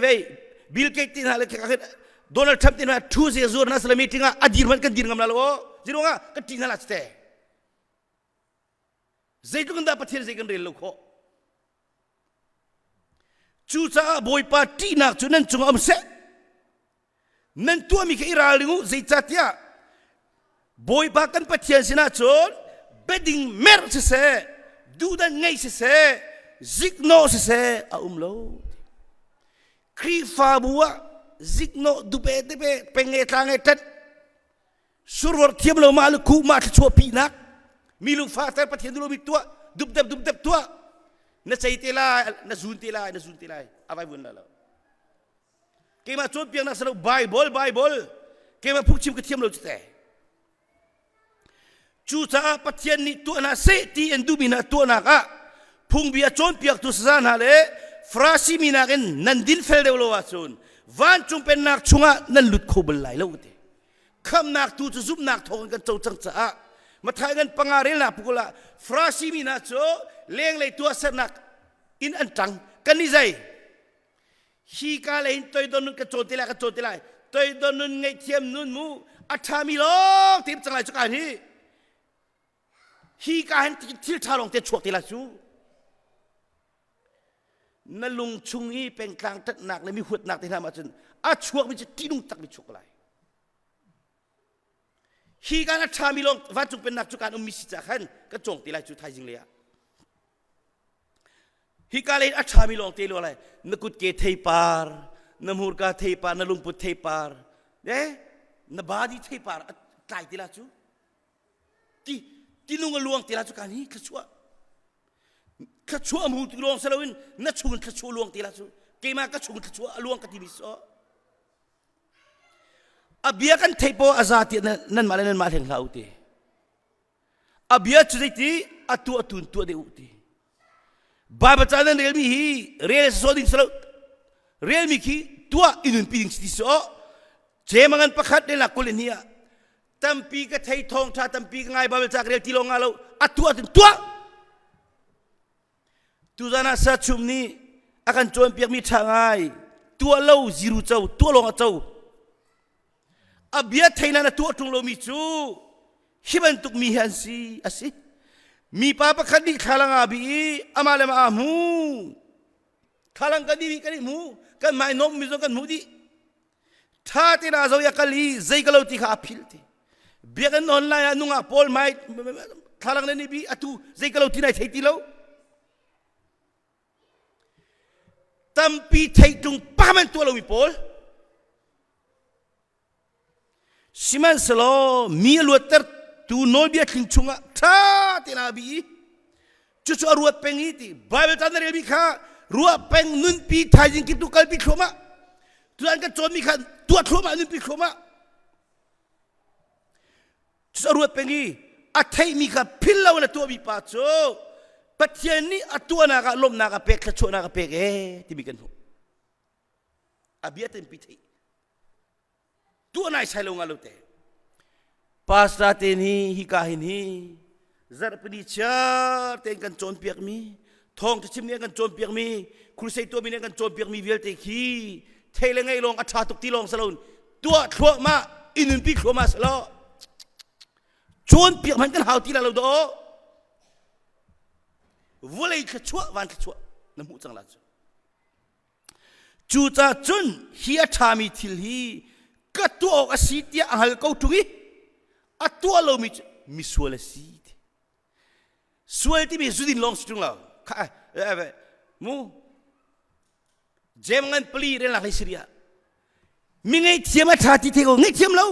Bill Gates tin hale Donald Trump tin hale Tuesday zor na sala meeting a adirman kan dirngam lalo jiro nga ka tin hala ste zaitu kan dapat thir zaikan rel ko chu cha boy pa ti nak chu nan chung am se nan tu mi ka iralingu zaichatia boy pa kan pathian sina chon bedding mer se du dan ngai se zikno se a umlo krifa buwa zikno dupe pengetang etat surwar tiam lo maluku mat chua pinak milu fatar pathian dulu mitua dubdep tua na chaitela na zuntila avai bunda lo kema chon piang na salo bible kema phukchim ka tiam lo chte chu cha pathian ni tu na se ti endu bina tu na ka phung bia chon piak tu san hale frasi minaken nandin felde lo wasun van chung pen nak chunga nan lut khobel lai lo te kham nak tu chu zup nak thong kan chau chang cha ma thai gan pangare la pukula frasi mina cho leng lei tu asar nak in an tang kan ni zai hi ka le toy don ka chotila toy don nun ngai thiam nun mu athami lo tip chang lai chu ka ni hi ka han til thalong te chuak tila chuนั่นลุงชุงอีเป็นกลางตัดหนักเลยมีหัวหนักที่ทำมาจนอาช่วงมันจะตีนุ่งตักมีชุกอะไร khi cái anh cha mi long và chụp bên nạc chụp cái ông mi xịt khăn cái trồng tỷ lại chụp thay dinh lệ khi cái này anh cha mi long tỷ lo lại nó cút kê thay par nó mua cái thay par nó lung put thay par đấy nó ba đi thay par cái tỷ lại chụp ti nung luang tỷ lại chụp cái này cái chúa mua tỷ luang sao vậy nó chụp cái chúa luang tỷ lại chụp cái mà cái chụp cái chúa luang cái tỷ so abia kan theipo azati nan mal heng lauti abia chuditi atu tu de uti baba chanan real mi hi real soding salo real mi ki tua inun piding sti so jemangan pakhat de la kulenia tampi ka thei thong tha tampi ka ngai babel chak real tilong alo atu tua tu jana sa chumni akan chon piak mi thangai tua lo ziru chau tua long chau abia thaina na tua tung lo mi chu hiban tuk mi hansi asi mi papa khadi khalang abi amale ma amu khalang kadi kadi mu kan mai nom mi zo kan mu di tha te na zo ya kali zai kalo ti kha phil te biakan online anunga pol mai khalang na ni bi atu zai kalo ti nai thei ti lo tampi thei tung paman tua lo mi pol siman selo mi luater tu nol biak chunga tha tinabi chuchu ruat pengi ti bible tan re bi kha ruat peng nun pi thajing ki tu kal pi khoma tu an ka chom mi khan tu khoma nun pi khoma chuchu ruat pengi a thai mi kha phillaw na tu bi pa cho pathian ni atua na ka lom na ka pek kha cho na ka pek ti bi kan ho abiaten pi thai tu nai sai lo ngalo te pasta ten hi kahin hi zar pni char ten kan chon piak mi thong chim ne kan chon piak mi khulsei to mi ne kan chon piak mi vel te khi thele ngai long atha tuk ti long salon tua thua ma inun pi khoma salo chon piak man kan hau ti la lo do volei khachua wan khachua na mu chang la chu cha chun hi atha mi thil hi katuok asitia ahal kau tungi atua lo mi suala sit sual ti mi sudin long stung lao mu jemangan peli re la siria mi ngai thiam athati thego ngai thiam lo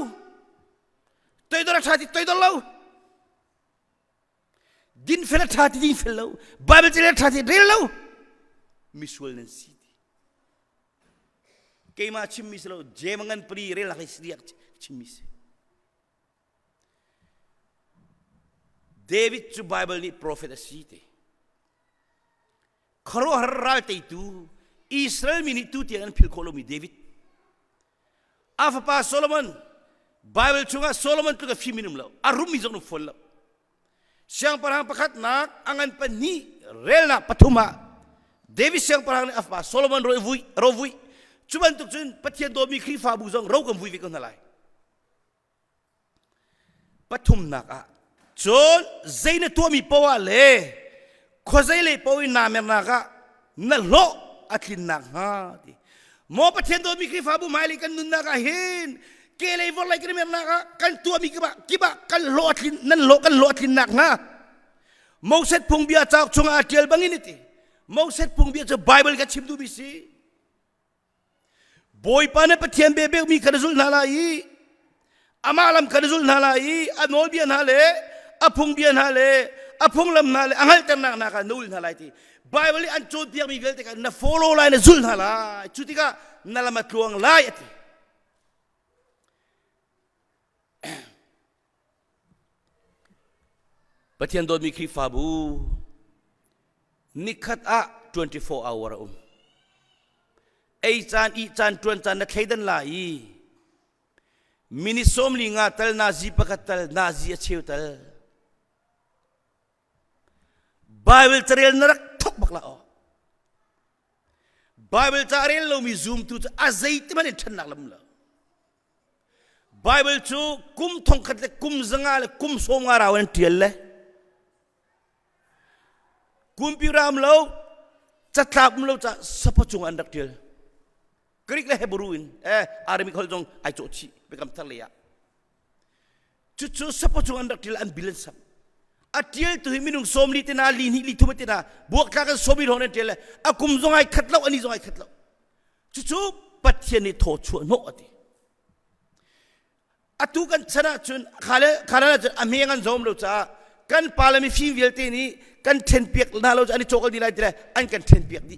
toi dora thati toi dor lo din fel thati din fel lo bible tele thati re lo mi sual nan sit kema chimmi selo jemangan pri re la siria chimmi David chu Bible ni prophet asite kharo harral te tu Israel mini tu tian phil kholo mi David afa pa Solomon Bible chunga Solomon tu ka fiminum lo arum mi jong fol lo siang parang pakhat nak angan pani rel na pathuma David siang parang afa Solomon rovui chuban tuk chun pathian do mi khri fa bu jong ro kam vui vi kan halai pathum nak a chon zaina to mi pawa le khozai le pawi na mer na ka na lo atlin nak ha ti mo pathian do mi khri fa bu mai le kan nun na ka hin ke le vol lai kan mer na ka kan to mi kiba kan lo atlin nan lo kan lo atlin nak ha mo set phung bia chak chunga tel bangin ti mo set phung bia cha Bible ka chim du bi si boy pane pathian bebe mi kadazul nalai amalam kadazul nalai anol bian hale apung bian hale apung lam hale angal tanak naka nul nalai ti Bible an chod biak mi velte ka na follow line na zul nalai chutika nalamat luang lai ati pathian dod mi khri fabu nikhat a 24 hour ei chan i chan tuan chan na thaidan lai mini somli nga tal nazi pakatal nazi acheutal Bible tarel narak thok bakla o Bible tarel lo mi zoom tu azait man than nak lam la Bible chu kum thong khat le kum zanga le kum som nga rawan tiel le kum piram lo chatlap lo cha sapachung andak tiel Greek le Hebrew in arami khol jong ai chochi bekam thalia Cucu siapa cuma anda tila ambulans sam. Atil tu minung somli tina lini li tu tina buat kakan somli honen tila. Akum zongai katlau ani zongai katlau. Cucu patian ni thochu no ati. Atu kan sana cun kala amengan zom lo ca kan palami film velte ni kan tenpiak nalo ani cokal di lagi an kan tenpiak di.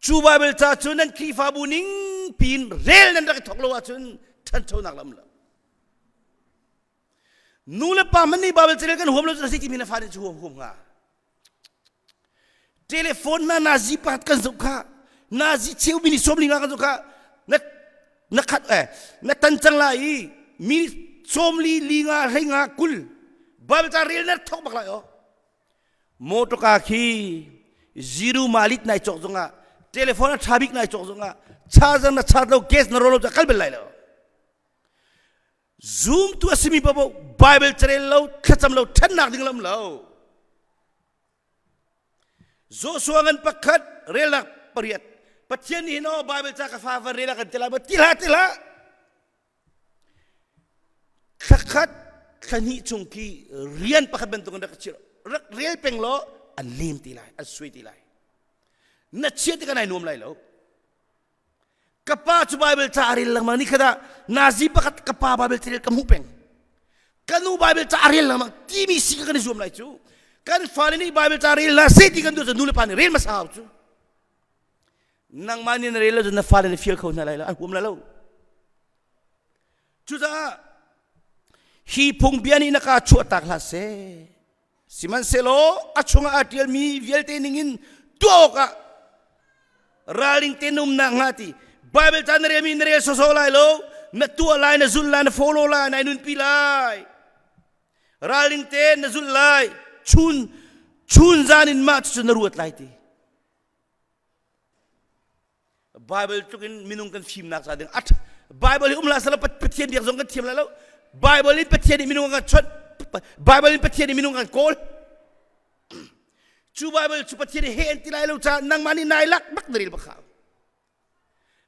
Cuba belca cun dan kifa buning pin rel dan dak thoklo cun tanco nak lam. Nula pamani babel cere kan hom lo nasi cimi na fare chu hom nga. Telefon na nazi pat kan zuka. Nazi ceu bini somli nga kan zuka. Na kat na tancang lai mini somli linga renga kul. Babel cere na thok bakla yo. Moto kaki zero malit nai chok zonga. Telefon na thabik nai chok zonga. Charger na charger gas na rolo kal belai lo. Zoom tu asimi babo Bible cerel lau kacam lau tenak ding lam lau. Zo suangan pakat relak periat. Patian ni no Bible cakap favour relak kan tila. Kakat kani cungki rian pakat bentuk anda kecil. Real peng lo alim tilai, asui tilai. Naciat kan ai nom lai lau. Kapa tu Bible cari lang mang ni kada nazi pakat kapa Bible cari kamu peng. Kanu Bible cari lang mang timi sih kan zoom lai tu. Kan fali ni Bible cari lah seti kan tu nulis pani real masah tu. Nang mani na real tu na fali ni feel kau na lai lah. Hum la lau. Cuza hi pung biani nak acu tak lah se. Siman selo acunga atiel mi viel teningin dua ka raling tenum nak ngati. Bible tanre mi nre sosolai lo na tua lai na zul lai na follow lai na nun pilai raling ten na zul lai chun zanin mat chun ruat lai ti Bible tukin minung kan film nak sadeng at Bible umla sala patien dia zong kan tiam la lo Bible in patien minung kan chot Bible in patien minung kan kol chu Bible chu patien he enti lai lo cha nang mani nai lak bak deril bakha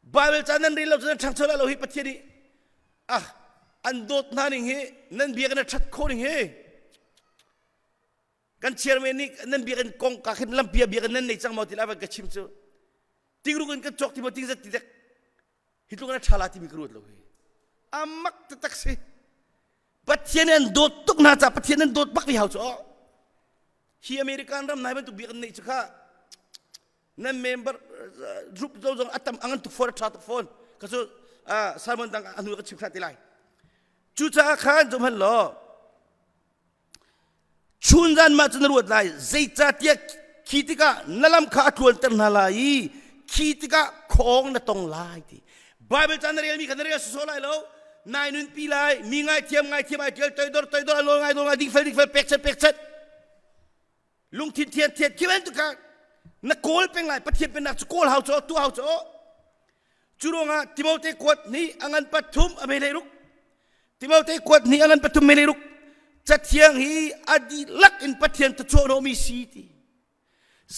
Bible canan rilo canan chang chola lohi patiani andot naning he nan biar kan chat koring he kan chairman ni nan biar kan kong kakhin lam biar kan nan nei chang mau tilava gachim chu tingru kan chok ti mo ting zat tidak hitu kan chala ti mikruat lohi amak tatak se patiani andot tuk na cha patiani andot bak vi hau cho hi American ram nai ban tu biar kan nei chakha nan member group zong atam angan tu for chat phone kaso sarman tang anu ka chip tilai chu cha khan jom han lo chun jan ma chen ruat lai zai cha tia khitika nalam kha atwal ter na lai khitika khong na tong lai ti Bible chan real mi kan real so lai lo nai nun pi lai mi ngai thiam ai tel toi dor lo ngai ding fel pek lung thin kimen tu ka na kol peng lai pathian pen nak kol hau cho tu hau cho churonga timote kwat ni angan pathum amele ruk timote kwat ni angan pathum mele ruk chathiang hi adi lak in pathian to cho no mi siti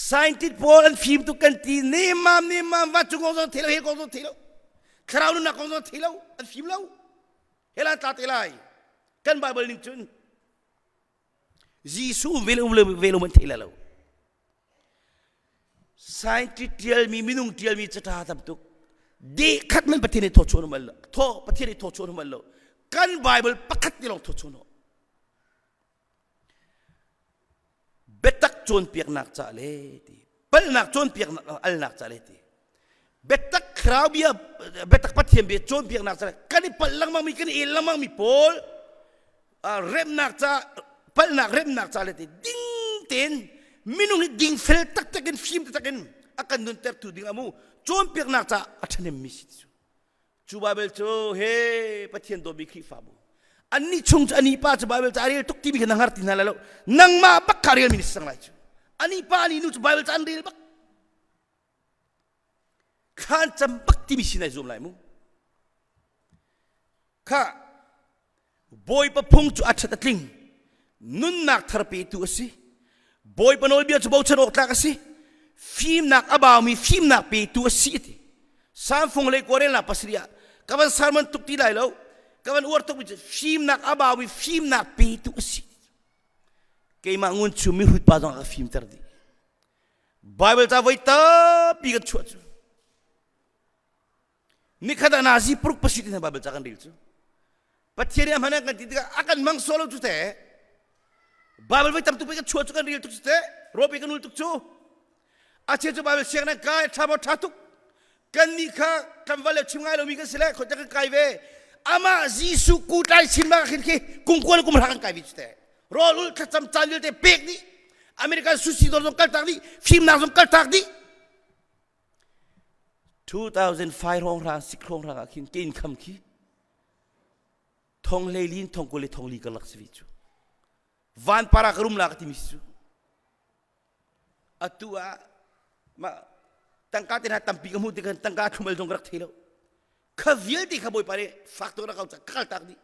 scientist Paul and film to kanti ne mam va chungong so thelo he ko so thelo kharau na ko so thelo an film lau hela ta telai kan Bible ning chun Jisu velo man thela lau Scientist tell me minung tell me chata tam tuk de khat man pathian tho chon mal tho pathian tho chon mal kan Bible pakhat ni long tho chon betak chon piak nak cha le ti pal nak chon piak al nak cha le ti betak khrabia betak pathian be chon piak nak cha kan pal lang mang mi kan il lang mang mi pol rem nak cha pal nak rem nak cha le ti ding ten minung ding fel tak takin film takin akan nun ter tu ding amu chon piak nak cha athanem misit chu Bible cho he pathian do bi khi fabu ani chung ani pa cha Bible cha ari tuk ti bi kan ngar tin halalo nang ma bak karil min sang lai chu ani pa ni nu Bible cha andil bak khan cham bak ti mi sinai zum lai mu kha boy pa phung chu athat atling nun nak therapy tu asi boy panol biya chubau chano ta kasi film nak abaw mi film nak pe tu asi ti sam phung le korel na pasriya kaban sarman tuk ti lai lo kawan uar tok film nak abawi film nak pi tu asi kay mangun chumi hut pa dong ka film terdi Bible ta vai ta pi ka chuat ni khada nazi pruk pasit na Bible ta kan dil chu pathiani amana kan ti akan mang solo tu te Bible vai tam tu pi ka chuat kan dil tu te ro pi kan ul tu chu ache chu Bible siang na kai thabo thatuk kan mi kha kan wale chimngai lo mi kan sele khota kan kai ve ama jisu ku tai chinma khin ki kung ko kum rakan kai bi te rolul khacham chalil te pek ni American sushi dor kal tak di film na kal tak di 2005 rong ra sik rong ra khin kin kham ki thong leilin thong ko le thong li kalak swi chu van para karum la ka timisu atua ma tangka tin ha tampi kamu tikan tangka thumel jong rak thilo khaviel ti khaboi pare factor ra ka kal tak di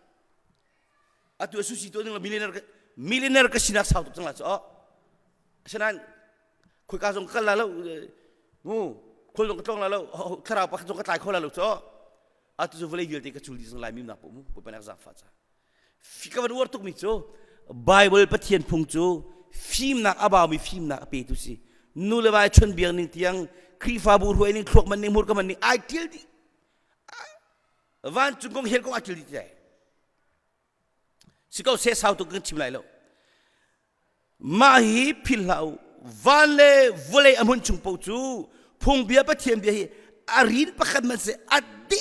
atua sushi to ng millionaire ka sinak sau tuk la cho sanan khoi ka jong kal la lo mu khol jong tong la lo khara pa jong ka tai khol la lo cho atu jo vlei vil ti ka chuli jong lai mi na pu mu po panak za fa cha fika wan wor tuk mi cho Bible pathian phung chu film nak abaw mi film nak pe tu si nu le vai chon biang ning tiang kri fa bu huai ning thlok man ning mur ka man ning ai til di van chung kong hel kong atil di tai sikau se sau tu kan chim lai lo ma hi phil lau van le vole amun chung po chu phung bia pathian bia hi arin pakhat man se adi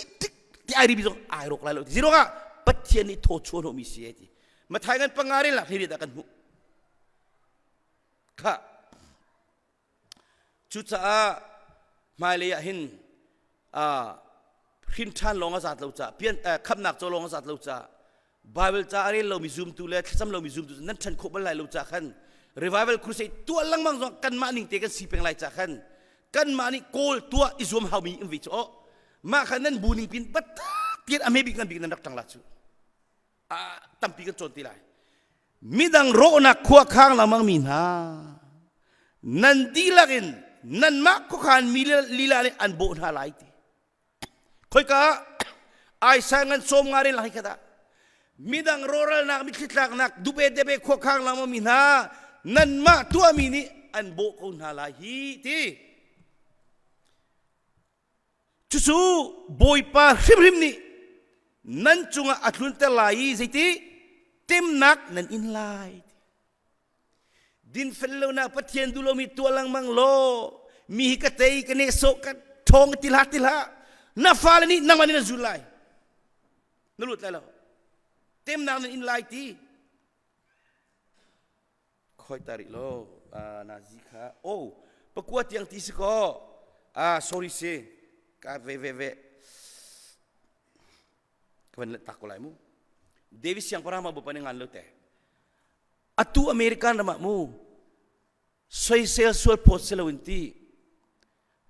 ti ai ri bi jong ai rok lai lo zero ga pathian ni tho chuan ho mi si ti ma thai kan pangari la hiri da kan mu kha chu cha mai le ya hin hin than long azat lo cha pian khap nak cho long azat lo cha Bible cha ari lo mi zoom tu le thsam lo mi zoom tu nan than kho bal lai lo cha khan revival crusade tua lang mang jong kan ma ning te kan sipeng lai cha khan kan ma ni kol tua izum hau mi in vi cho ma khan nan bu ning pin bat tiat ame bi kan rak tang la chu tampi kan chon ti lai midang ro na khwa khang lamang min ha nan di lagin nan ma ko khan mi lila ni an bo na lai ti khoi ka ai sangan som ngari lai khata midang roral nak mi khitlak nak dupe debe khwa khang lamang min ha nan ma tua mi ni an bo ko na lai hi ti chusu boy pa hrim ni nan chunga atlun te lai zaiti tim nak nan in lai din fellow na pathian dulo mi tualang mang lo mi ka tei ka ne so ka thong tilha na fala ni nang manina zulai nalut la lo tim nak nan in lai ti khoi tari lo nazika oh pakuat yang ti ko sorry se ka ve kawan letak ko lai mu Davis yang parama bo paningan lo te atu American rama mu soy sel sual pot selo inti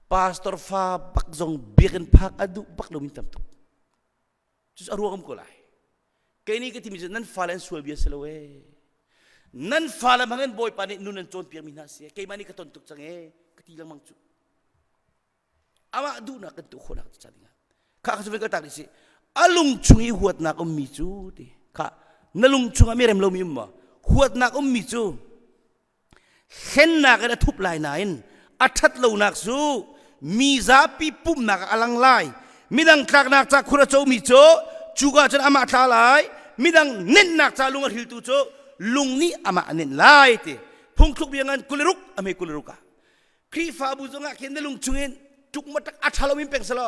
pastor fa bakjong bikin pak adu bak lo mintam tu jus aruam ko lai kay ni kati misan nan falan sual biya selo nan fala mangan boy pani nunan chon piang minasi kay mani katontuk change kati lang mangchu ama adu na kantu khona cha dinga ka ka ka ta si alung chungi huat nak mi chu ti ka nalung chunga mi rem lo mi ma huat nak mi chu hen nak da thup lai nain athat lo nak su mi za pi pum nak alang lai midang klak nak cha khura chau mi chu chuga chan ama tha lai midang nen nak cha lunga hil tu chu lung ni ama nen lai ti phung thuk biangan kuliruk ame kuliruka kri fa bu zonga ken nalung chungin tuk matak athalo mi peng salo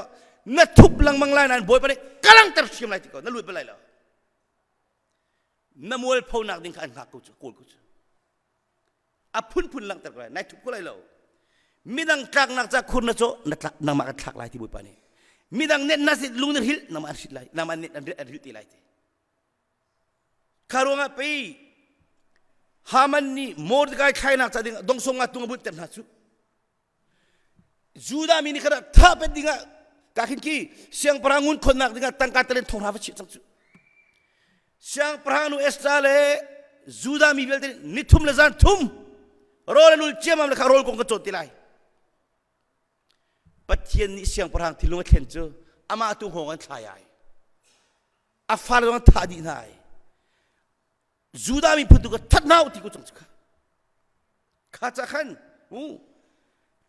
na thup lang manglai nan boy pare kalang tar sim lai ti ko na lui belai lo na mol phau nak ding khan khak ku chu kol ku chu a phun lang tar ko nai thup ko lai lo midang tlak nak cha khur na cho na tlak na ma ka tlak lai ti boy pani midang net na sit lung ner hil na ma sit lai na ma net an hil ti lai ti karonga pe haman ni mordgai khai nak cha ding dong songa tung bu tem na chu juda mi ni khara tha pe dinga kakin ki siang perangun konak dengan tangkat telen thong rawa chi chang chu siang peranu estale juda mi bel ni thum le zan thum rol nul chem am le kharol kong ka chot tilai pathian ni siang perang thilung khen chu ama tu hong an thlai ai afar dong thadi nai juda mi phutu ka thatnau ti ko chang chaka kha khan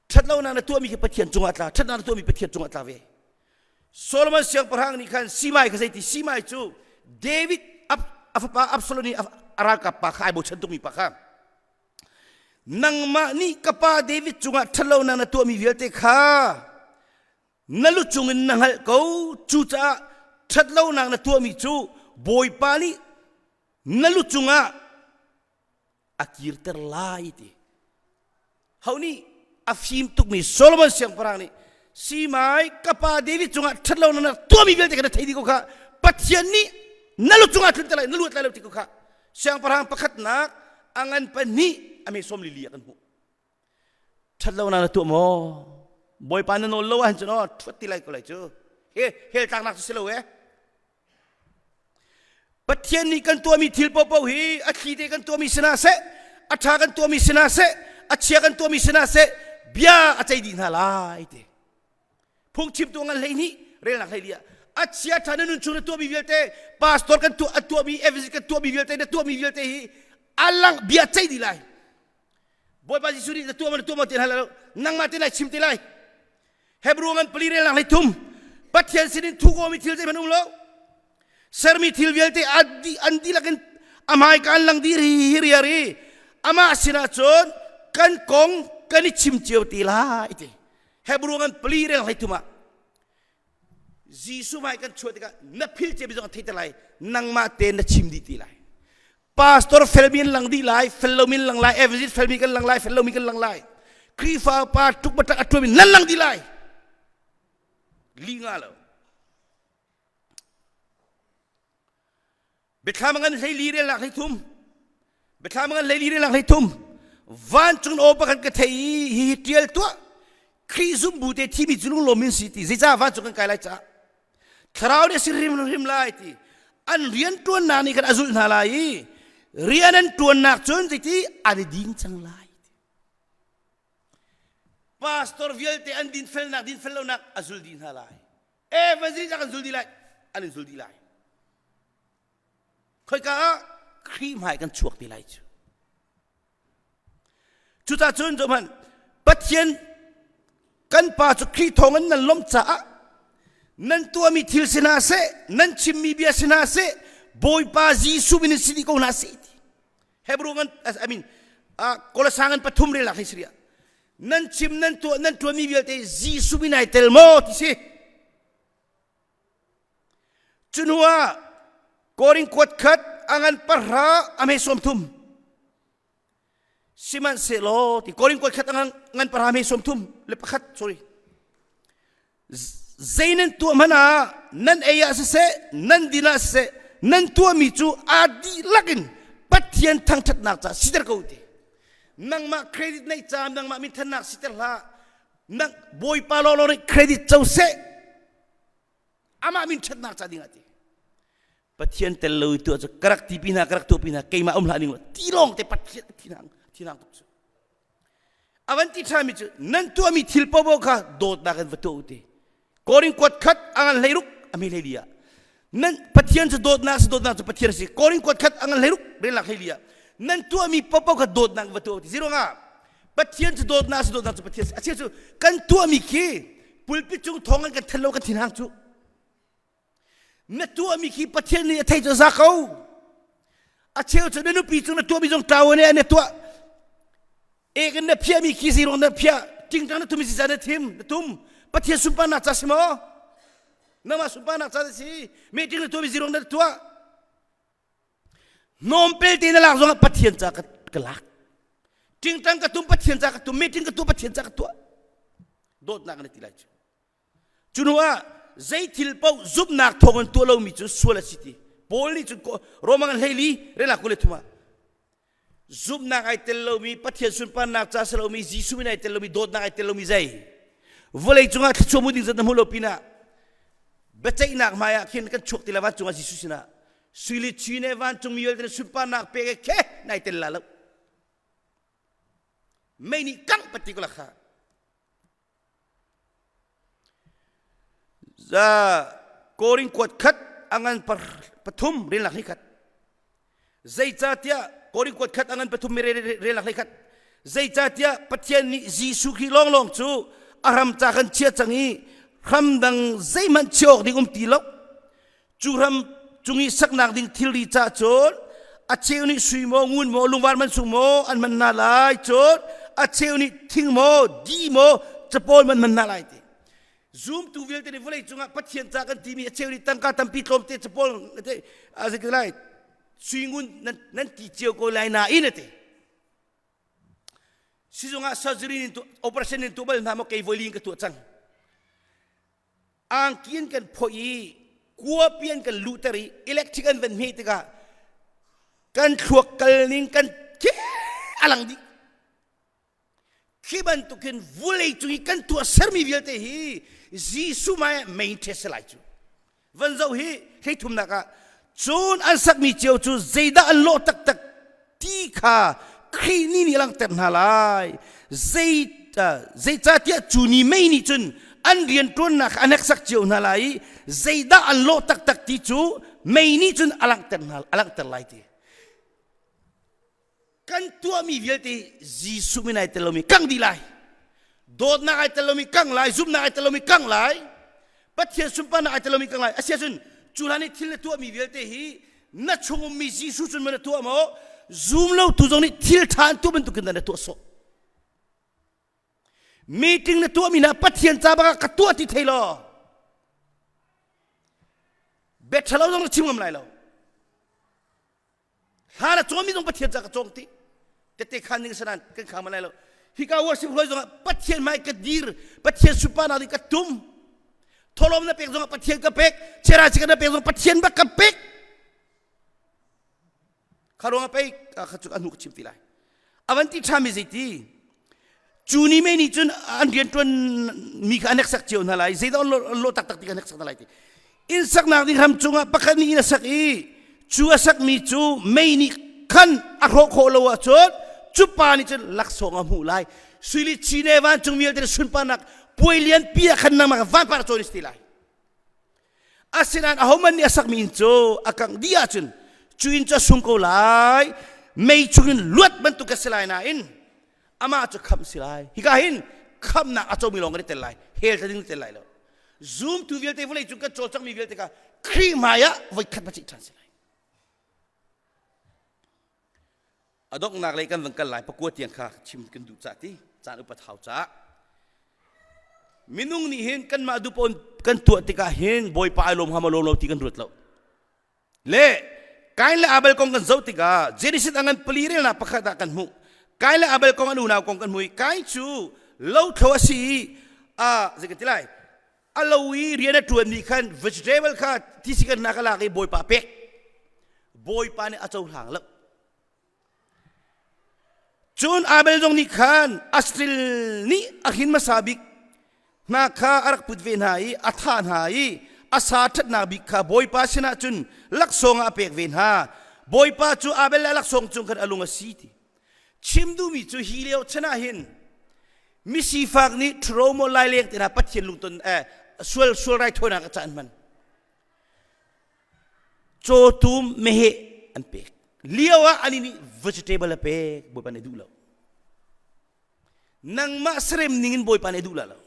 thatlau na tu mi ke pathian chunga tla thatna tu mi pathian chunga tla ve Solomon siang parang ni kan simai ka sai ti simai chu David apa absolutely araka pa khai bo chantung mi pa kha nang ma ni kapa David chunga thatlau na tu mi velte kha nalu chungin nanghal ko chu cha thatlau na tu mi chu boy pa ni nalu chunga akir ter lai ti hauni afim tuk mi Solomon siang parang ni simai kapa David chunga thatlau na tu mi velte ka thai di ko kha pathian ni nalu chunga thun talai nalu tlai ti ko kha siang parang pakhat nak angan pa ni ame som li liakan hu thatlau na tu mo boy pa na no lo han chuno thuti lai ko lai chu he hel tak nak silo we pathian ni kan tu mi thil po po hi a thi de kan tu mi sina se a tha kan tu mi sina se a chia kan tu mi sina se bia a chai din halai te phung chim tu ngal lei ni rel nak lai lia a chia thana nun chu tu mi velte pastor kan tu mi evangelist kan tu mi velte na tu mi velte hi alang bia chai di lai boy ba jisuri tu ma tin halalo nang ma tin lai chim ti lai hebru ngan pli rel nak lai thum pathian sinin thu go mi thil je manung lo ser mi thil velte andi lakin amai kan lang di ri ri ama sina chon kan kong kan chim chiu ti lai ti hebru ngan pli rel lai thuma Jisu mai kan chua tika na phil che bizong thai talai nang ma te na chim di ti lai pastor felmin lang di lai felomin lang lai evangelist felmin kan lang lai felomin kan lang lai krifa pa tuk batak atwamin nan lang di lai linga lo bethamangan sei lire lak hai thum bethamangan le lire lak hai thum van chung opa kan ka thei hi tiel to khrizum bute thimi chulung lomin city zija van chung kan kai lai cha tharau de sirim rim lai ti an rian tuan na ni kan azul na lai rian an tuan nak chon ti ani ding chang lai pastor vielte an din fel nak azul din halai evangelist kan zul di lai an zul di lai khoi ka khri mai kan chuak ti lai chu ta chon jo man pathian kan pa chu khri thong an nan lom cha nan tu mi thil sina se nan chimmi bia sina se boy pa Jisu bin sidi ko na se hebru ngan I mean kolasangan pathum re la hisria nan chim nan tu mi bia te Jisu bin ai tel mo ti se chunwa koring kwat khat angan parha ame som thum siman se lo ti koring kwat khat angan parha ame som thum le pakhat sorry Zainan tu mana nan eya se nan dina se nan tu mi chu adi lagin pathian thang that nak cha sidar ko ti nang ma credit nei cha nang ma min than nak sidar la nang boy pa lo credit chau se ama min that nak cha ding ati pathian tel lo tu cha karak ti pina karak tu pina kai ma la ning ti long te pathian tinang tu avanti thami chu nan tu mi thil po bo kha dot na kan vato ti koring kwat khat angan leiruk ami lelia nan pathian se dot na pathian se koring kwat khat angan leiruk relak lelia nan tu ami popo ka dot na vato zero nga pathian se dot na pathian se ache chu kan tu ami ki pulpi chung thongan ka thalo ka thinang chu na tu ami ki pathian ni thai cho za ko ache chu nu pi chung na tu ami jong taw ne tu ek na phia mi ki zero na phia ting tang na tu mi si na thim na tum pathian sumpa na cha simo nama sumpa na cha si meeting tu bi zirong na tua nom pel tin la zong pathian cha ka lak ting tang ka tum pathian cha ka tum meeting ka tu pathian cha ka tua dot na ka ti lai chunwa zai thil pau zup nak thongon tu lo mi chu sola city bol ni chu romangan leili rela kule thuma zup nak ai tel lo mi pathian sumpa na cha selo mi Jisu mi nai tel lo mi dot na ai tel lo mi zai volei chunga chomu ding zat mulo pina bechai nak maya khin kan chok ti lawa chunga Jisu sina suili chine van chung miel ten supa nak pe ke nai tel lalo mai ni kang particular kha za koring kwat khat angan pathum rin lak likat zai chatia kori kot khat angan pathum rin lak likat zai chatia pathian ni jisu khi long long chu aram cha kan chia changi ram dang zai man chok ding ti lo chu ram chungi saknak ding thilri cha chon a cheuni sui mo ngun mo lungwar man su mo an man na lai chon a cheuni thing mo di mo chapol man na lai ti zoom tu vil te volei chunga pathian cha kan ti mi a cheuni tangka tampi tlom te chapol te a zai lai sui ngun nan ti cheu ko lai na in te si zunga surgery ni tu operation ni tu bal na mo kai voling ka tu chang ang kien kan phoi kwa pian kan luteri electrical van me te ka kan thuak kal ning kan ke alang di kiban tu ken volei tu kan tu sermi vilte hi jisu mai main teselai chu van zo hi hei thum na ka chun an sak mi cheu chu zeida an lo tak tak ti kha khi ni lang tem na lai zai cha tia chu ni mai ni chun an rian tron na anek sak cheu na lai zeida an lo tak tak ti chu mai ni chun alang tem na alang ter lai ti kan tua mi vilte jisu mi nai telomi kang di lai dot na ai telomi kang lai zum na ai telomi kang lai pathian sumpa na ai telomi kang lai asia chun chulani thil tua mi vilte hi na chung mi jisu chun ma tua mo zoom lo tu jong ni thil than tu ben tu kin na tu so meeting na tua mi na pathian cha ba ka tua ti thailo bethalo jong chimam lai lo hala chomi jong pathian cha ka chong ti te khan ning sanan kan khama lai lo hi ka worship hoi jong pathian mai ka dir pathian supa na ka tum tholom na pek jong pathian ka pek chera chika na pek jong pathian ba ka pek kharong pe ka khachuk anu chim ti lai avanti thami ziti chuni me ni chun an rian ton mi ka anek sak cheu na lai zeida lo tak tak ti anek sak na lai ti in sak na ding ram chunga pakhani ina sak i chu sak mi chu mei ni khan a ro kho lo wa chot chu pa ni chun lak song am hu lai suili chine wan chung miel te sun pa nak poilian pia khan na ma van par chon sti lai asinan a homan ni asak mi chu akang dia chun chuin cha sung ko lai mei chung luat ban tu ka selai na in ama chu kham silai hi ka hin kham na a chaw mi long ri tel lai hel ta ding tel lai lo zoom tu vial te volei chung ka chol chang mi vial te ka khri maya voi khat ba chi than silai adok nak lai kan wangkal lai pakua tiang kha chim kan du cha ti chan upat hau cha minung ni hin kan ma du pon kan tu ti ka hin boy pa lom ha lo ti kan rut lo le kain la abel kong kan zau ti ka jerisit angan peliril na pakhata kan mu kain la abel kong anu na kong kan mui kain chu lo thawasi a zikatilai alawi riana tuan ni kan vegetable kha tisikan nakala ki boy pa pek boy pa ni achau hang lo chun abel jong ni khan astril ni ahin masabik na kha arak putven hai athan hai asa that na bi kha boy pa sina chun lak song a pek ven ha boy pa chu abel lak song chung kan alunga siti chimdu mi chu hileo chana hin mi si fak ni tromo lai lek tina pathian lungton sul rai thona ka chan man cho tum mehe an pek liawa ani ni vegetable pe boy pa ne du lo nang ma srem ningin boy pa ne du la lo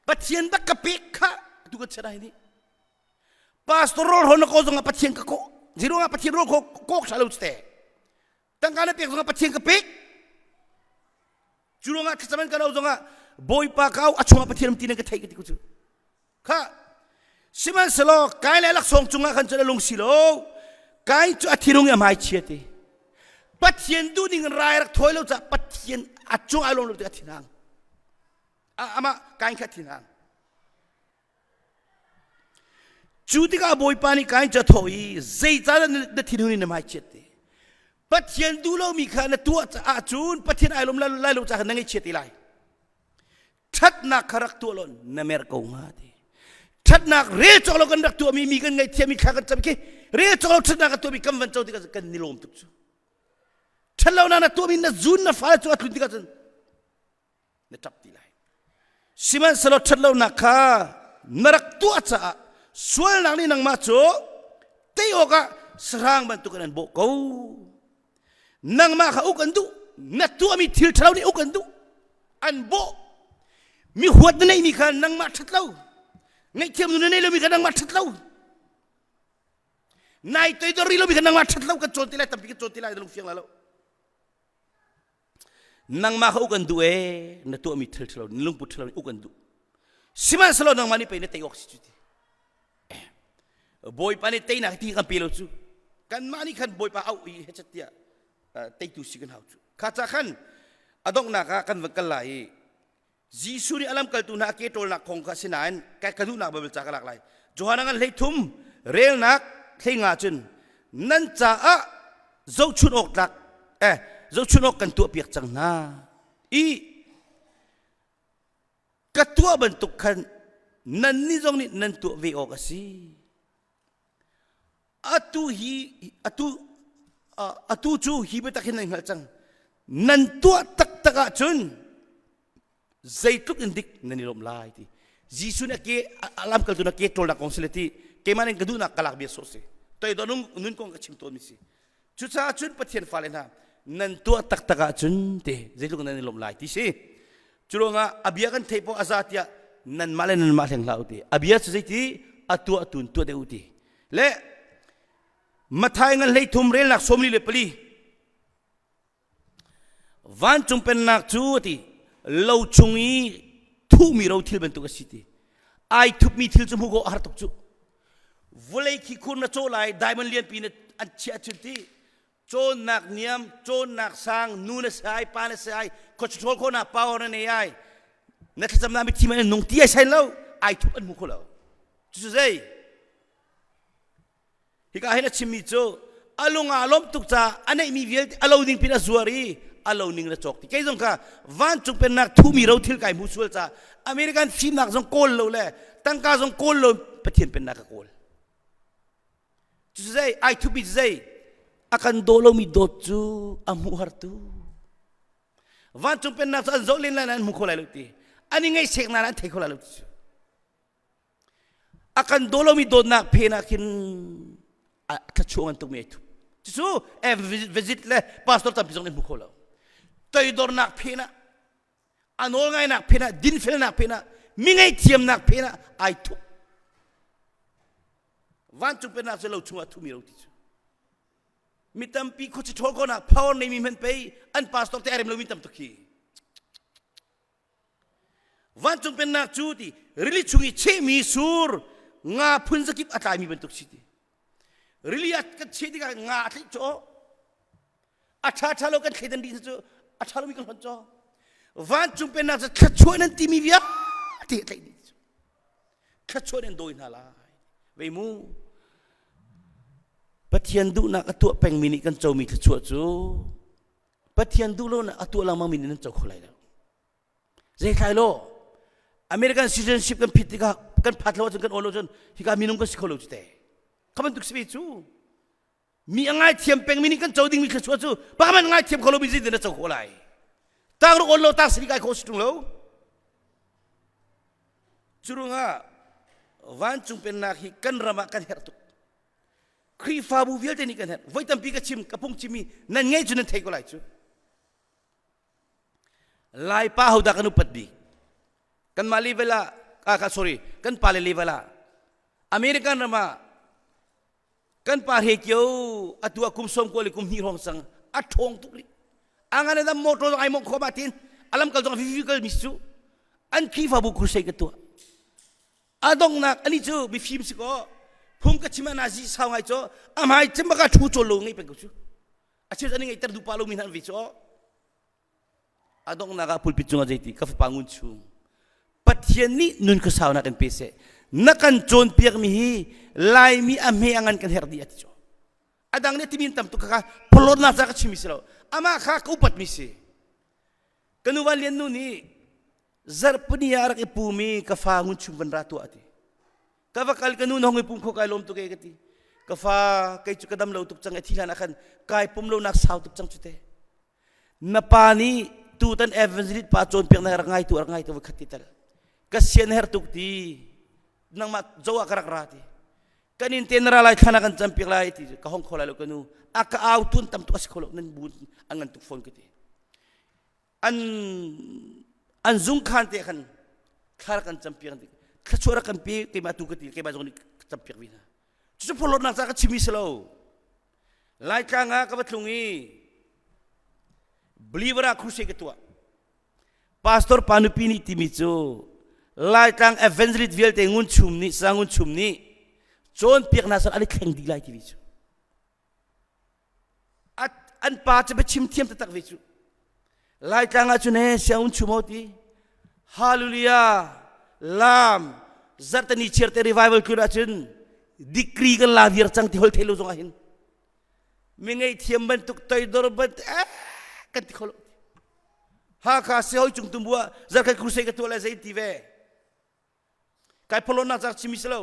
pathian ba ka pek kha tu ka chana ni pastor rol hono ko zonga pathian ka ko zero nga pathian rol ko salo ste tang kana pek zonga pathian ka pek juro nga kasaman kana zonga boy pa ka achunga pathian tin ka thai ka ti ku chu kha siman selo kai le lak song chunga khan chala lung silo kai chu athirung ya mai chiate pathian du ning rai rak thoilo cha pathian achung along lu ka thinang ama kai kha thinang chutika boy pani kai cha thoi zai cha na thiruni na mai chiate pathian du lo mi kha na tua cha a chun pathian alom la lo cha na ngai chiate lai that na kharak tu lon na mer ko nga de that na re cholo kan dak tu mi kan ngai thiam mi kha kan cham ki re cholo that na ka tu mi kam van chau ti ka kan nilom tu chu thalo na tu mi na zun na fa chu atlu ti ka chan na tap ti lai siman salo thalo na kha narak tu cha sual nang ni nang ma chu ตีโอกะสร้างบรรทุกนั้นโบกูนังมาเขาอุกันดูนัดตัวมีทิลเท่านี้อุกันดูอันโบมีหัวนั่นมีการนังมาชัดเล่าไงเทียมนั่นเรามีการนังมาชัดเล่านายตัวตัวรีเรามีการนังมาชัดเล่ากันโจนตีไล่ตั้มปีกันโจนตีไล่ตลงเฟียงแล้วนังมาเขาอุกันดูนัดตัวมีทิลเท่านี้ลุงปุถเท่านี้อุกันดูสิมันสโลนังมานี่ไปเนี่ยเตยออกสิจุดบอยปานี่เตยนักที่กันเปลี่ยนจูกันมานี่ขันบอยปาเอาอีเฮจัดเดียเตยตุสิกันหาจูข้าจะขันอดงนักกันวันกันไหลจีสุนี่อลัมกัลตุนักเกตโตนักคงข้าสินายแกกันดูนักบับเบิลจากกันหลากหลายจวนนักเลยทุ่มเรียลนักเฮงอาจุนนั่นจะเจ้าชุนอกนักเจ้าชุนอกกันตัวเปียกจังนาอีกัดตัวบรรทุกขันนั่นนี่ตรงนี้นั่นตัวเวออกสิอตูจูฮีเบตักหินนั่งหัวจังนั่นตัวตักจุนใจทุกอินดิกนั่นนี่ลมลายที่จีสุนักเกอลัมกัลตุนักเกตโตนักคงสิเลตีเกมันเองกระดูนักกลากเบียโซเซตัวไอ้ตัวนุ่นคงกระชิมตัวมิสิจุดซาจุนปะเทียนฟ้าเลยนะนั่นตัวตักจุนเตใจทุกนั่นนี่ลมลายที่สิจุลงะอภิยกันเทปอาซาติยานั่นมาเลยนั่นมาแห่งลาวตีอภิยสุดที่ตัวตุนตัวเดียวตีเละมาทายงันเลยทุ่มเรลนักสมลีเลปลีวันจุงเป็นนักจูตีเราจงอีทุ่มีเราทิลเป็นตัวสิตีไอทุบมีทิลจมูกอาร์ตุกจูวลัยขี้คุณนะโจไลไดมันเลียนปีนอันเชียจุดที่โจนักเนียมโจนักสังนูนเสายปานเสายก็จะโจลคนน่ะปาวนั่นเองนักจำนำไปที่มันนงที่ไอใช่แล้วไอทุบอันมุขแล้วจุดใจฮิกาเห็นชิมิโจอารมณ์อารมณ์ตุกจ้าอันนี้มีเวลอารมณ์นิ่งพินาสวารีอารมณ์นิ่งระจอกที่แค่ตรงข้าวันจุกเป็นนักทุ่มีเราทิลไก่มุสวลจ้าอเมริกันฟิล์มนักจงโกลเราเลยตั้งการจงโกลเราประเทศเป็นนักโกลจุดใจไอทุบใจakan dolo mi dotu amu hartu van chung pen na san zolin la nan mukhola luti ani ngai sek na nan thekhola luti akan dolo mi dot nak phe na kin thachung an tuk me tu chu visit le pastor tam pisong ni mukhola toy dor nak phe na anol ngai nak phe na din fel nak phe na mi ngai thiam nak phe na ai tu van chung pen na se lo chunga tu mi luti mitam pi ko chi thol ko na power nei mi men pe an pastor te arem lo mitam to ki van chung pen na chu ti really chungi che mi sur nga phun zakip atai mi ben tok chi ti really at ka che ti ga nga thai cho atha lo kan khedan di cho atha lo mi kan cho van chung pen na cha khachoi nan ti mi bia ti tai ni khachoi nan doi na la ve muปัทยันดูนักอตัวแปงมินิกันเจ้ามีขจวดจูปัทยันดูโลนักอตัวลามามินินั่นเจ้าคนไรแล้วเจ้าใครโลอเมริกันซิติเซนชิพกันพิธีกันพัดโลจนกันโอโลจนที่การมีนุ่งกันสิโคโลจุดเตะเขาเป็นตุกสเปจูมีอะไรเทียมแปงมินิกันเจ้าดิ่งมีขจวดจูปะมันอะไรเทียมโคโลบิซินั่นเจ้าคนไรตั้งรูโอโลตั้งสิริกายโคสตุงโลจุรุงะวันจุงเป็นนักฮิกันรามากันเฮรตุครีฟาบูเวลเทนิกันเห็นไว้ตั้งปีกชิมกระพงชิมีนั่นไงจุนันเทก็ไล่จูไล่ป้าหูดักนุปัดดีกันมาลีเวลาsorryกันปาลีเวลาอเมริกันรามากันปาเฮกิโออัตัวคุมสมโกลิคุมฮีรองสังอัดทองตุกลิอังอันนั้นโมโตไอมงขบัตินอลัมกัลจงฟิกัลมิสูอันครีฟาบูคุเซกันตัวอดงนักอันนี้จูมีฟิล์มสิก็พุ่งกระชิมนาซีสาวไงจ้ออามาจิมบักชูโจลงไงเป็นกูชูอาชีพอันนี้ไงแต่ดูปาลูมินันวิจ้ออาดงนักพูดปิดจงอาใจตีกับปังุนชูปัทยันนี้นุนก็สาวนักกันเปเสนักกันโจนเปียกมีฮีไลมีอเมอังกันกันเฮรดีอาทิจ้ออาดังเนี่ยที่มีนทำตุกข้าพลอดน่าจะกระชิมิสแล้วอามาข้ากูปัดมิเสกันวันเรียนนู่นนี่ซาร์ปนียารักปูมีกับฟังุนชูวันรัตัวอาทิkava kal kanun hong ipum ko kay lom to kay kati kafa kay chukadam lo tuk chang ethilan akan kay pum lo nak saw tuk chang chute napani tutan evangelit pa chon piak na rangai tu khatital kasien her tuk ti nang mat jawa karak rati kanin tenra lai khana kan champik lai ti ka hong kholai lo kanu aka au tun tam tu as kholo nan bun angan tu phone kiti an zung khan te khan khar kan champik kan khachora kan pe ke ma tu kiti ke ba jong ni champik bina chu pholo na cha ka chimi selo lai ka nga ka batlungi believer khuse ke tua pastor panupini timicho lai kang evangelist velte ngun chumni sangun chumni Cawnpiaknak san ali kheng di lai ti vichu at an pa che be chim thiam tak vichu lai kang a chu ne saun chumoti hallelujah lam zartani cherte revival kura chun dikri kan la vir chang ti hol thelo jong hin mingai thiam ban tuk toi dor ban kan ti kholo ha kha se hoi chung tumbua zar kai kruse ka tola zai ti ve kai polo na zar chimislo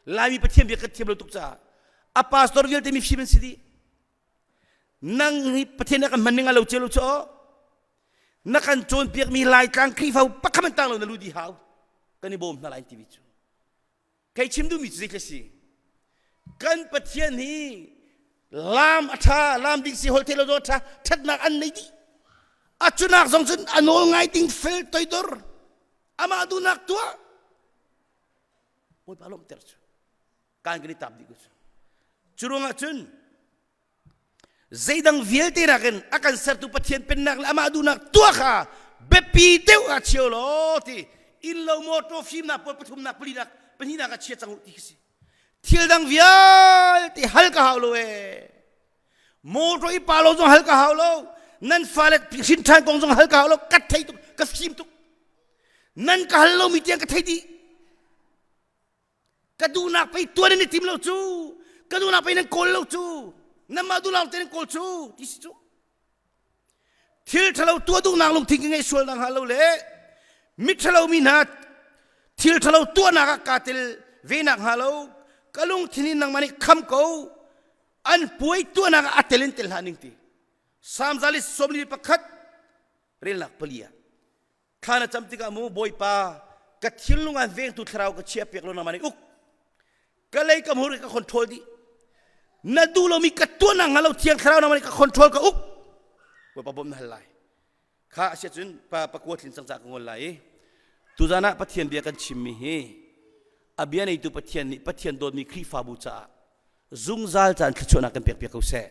lami pathiam bi ka thiam lo tuk cha a pastor vil te mi fimen sidi nang hi pathena ka maninga lo chelo cho na kan Cawnpiak mi lai kang kri fau pakhaman tang lo na ludi hau kani bom na lai ti vi chu kai chimdu mi zai kasi kan pathian hi lam atha lam ding si hol thelo jo tha that na an nei di achunak jong chun anol ngai ting fel toidor ama adunak tua boy palom ter chu kan gni tab di gus churunga chun zaidang vielte raken akan sertu pathian pennak ama adunak tua kha bepi teu a chiolo ti illo moto film na pathum na pulina penina ka chia chang ti kisi thildang vial ti halka haulo e moto I palo jong halka haulo nan falet sin thang kong jong halka haulo kat thai tu ka sim tu nan ka hallo mi tiang ka thai di kaduna pai tuan ni tim lo chu kaduna pai nan kol lo chu nan ma du lao ten kol chu ti si chu thil thalo tu du nang long thing ngai sual nang halo le mi thalo mi na thil thalo tu na ka katil ve nak halo kalung thinin nang mani kham ko an puai tu na ka atelin tel haning ti samzalis somni pakhat rel nak pelia khana chamtika mu boy pa ka thilunga veng tu thrau ka chia pek lo na mani uk kalai ka mur ka control di na du lo mi ka tu na ngalo thiang thrau na mani ka control ka uk boy pa bom na halai kha sia chun pa ko thin chang cha ko lai tu jana pathian bia kan chimmi he abian ei tu pathian ni pathian don mi khri fa bu cha zung zal chan khchona kan pek pek ko se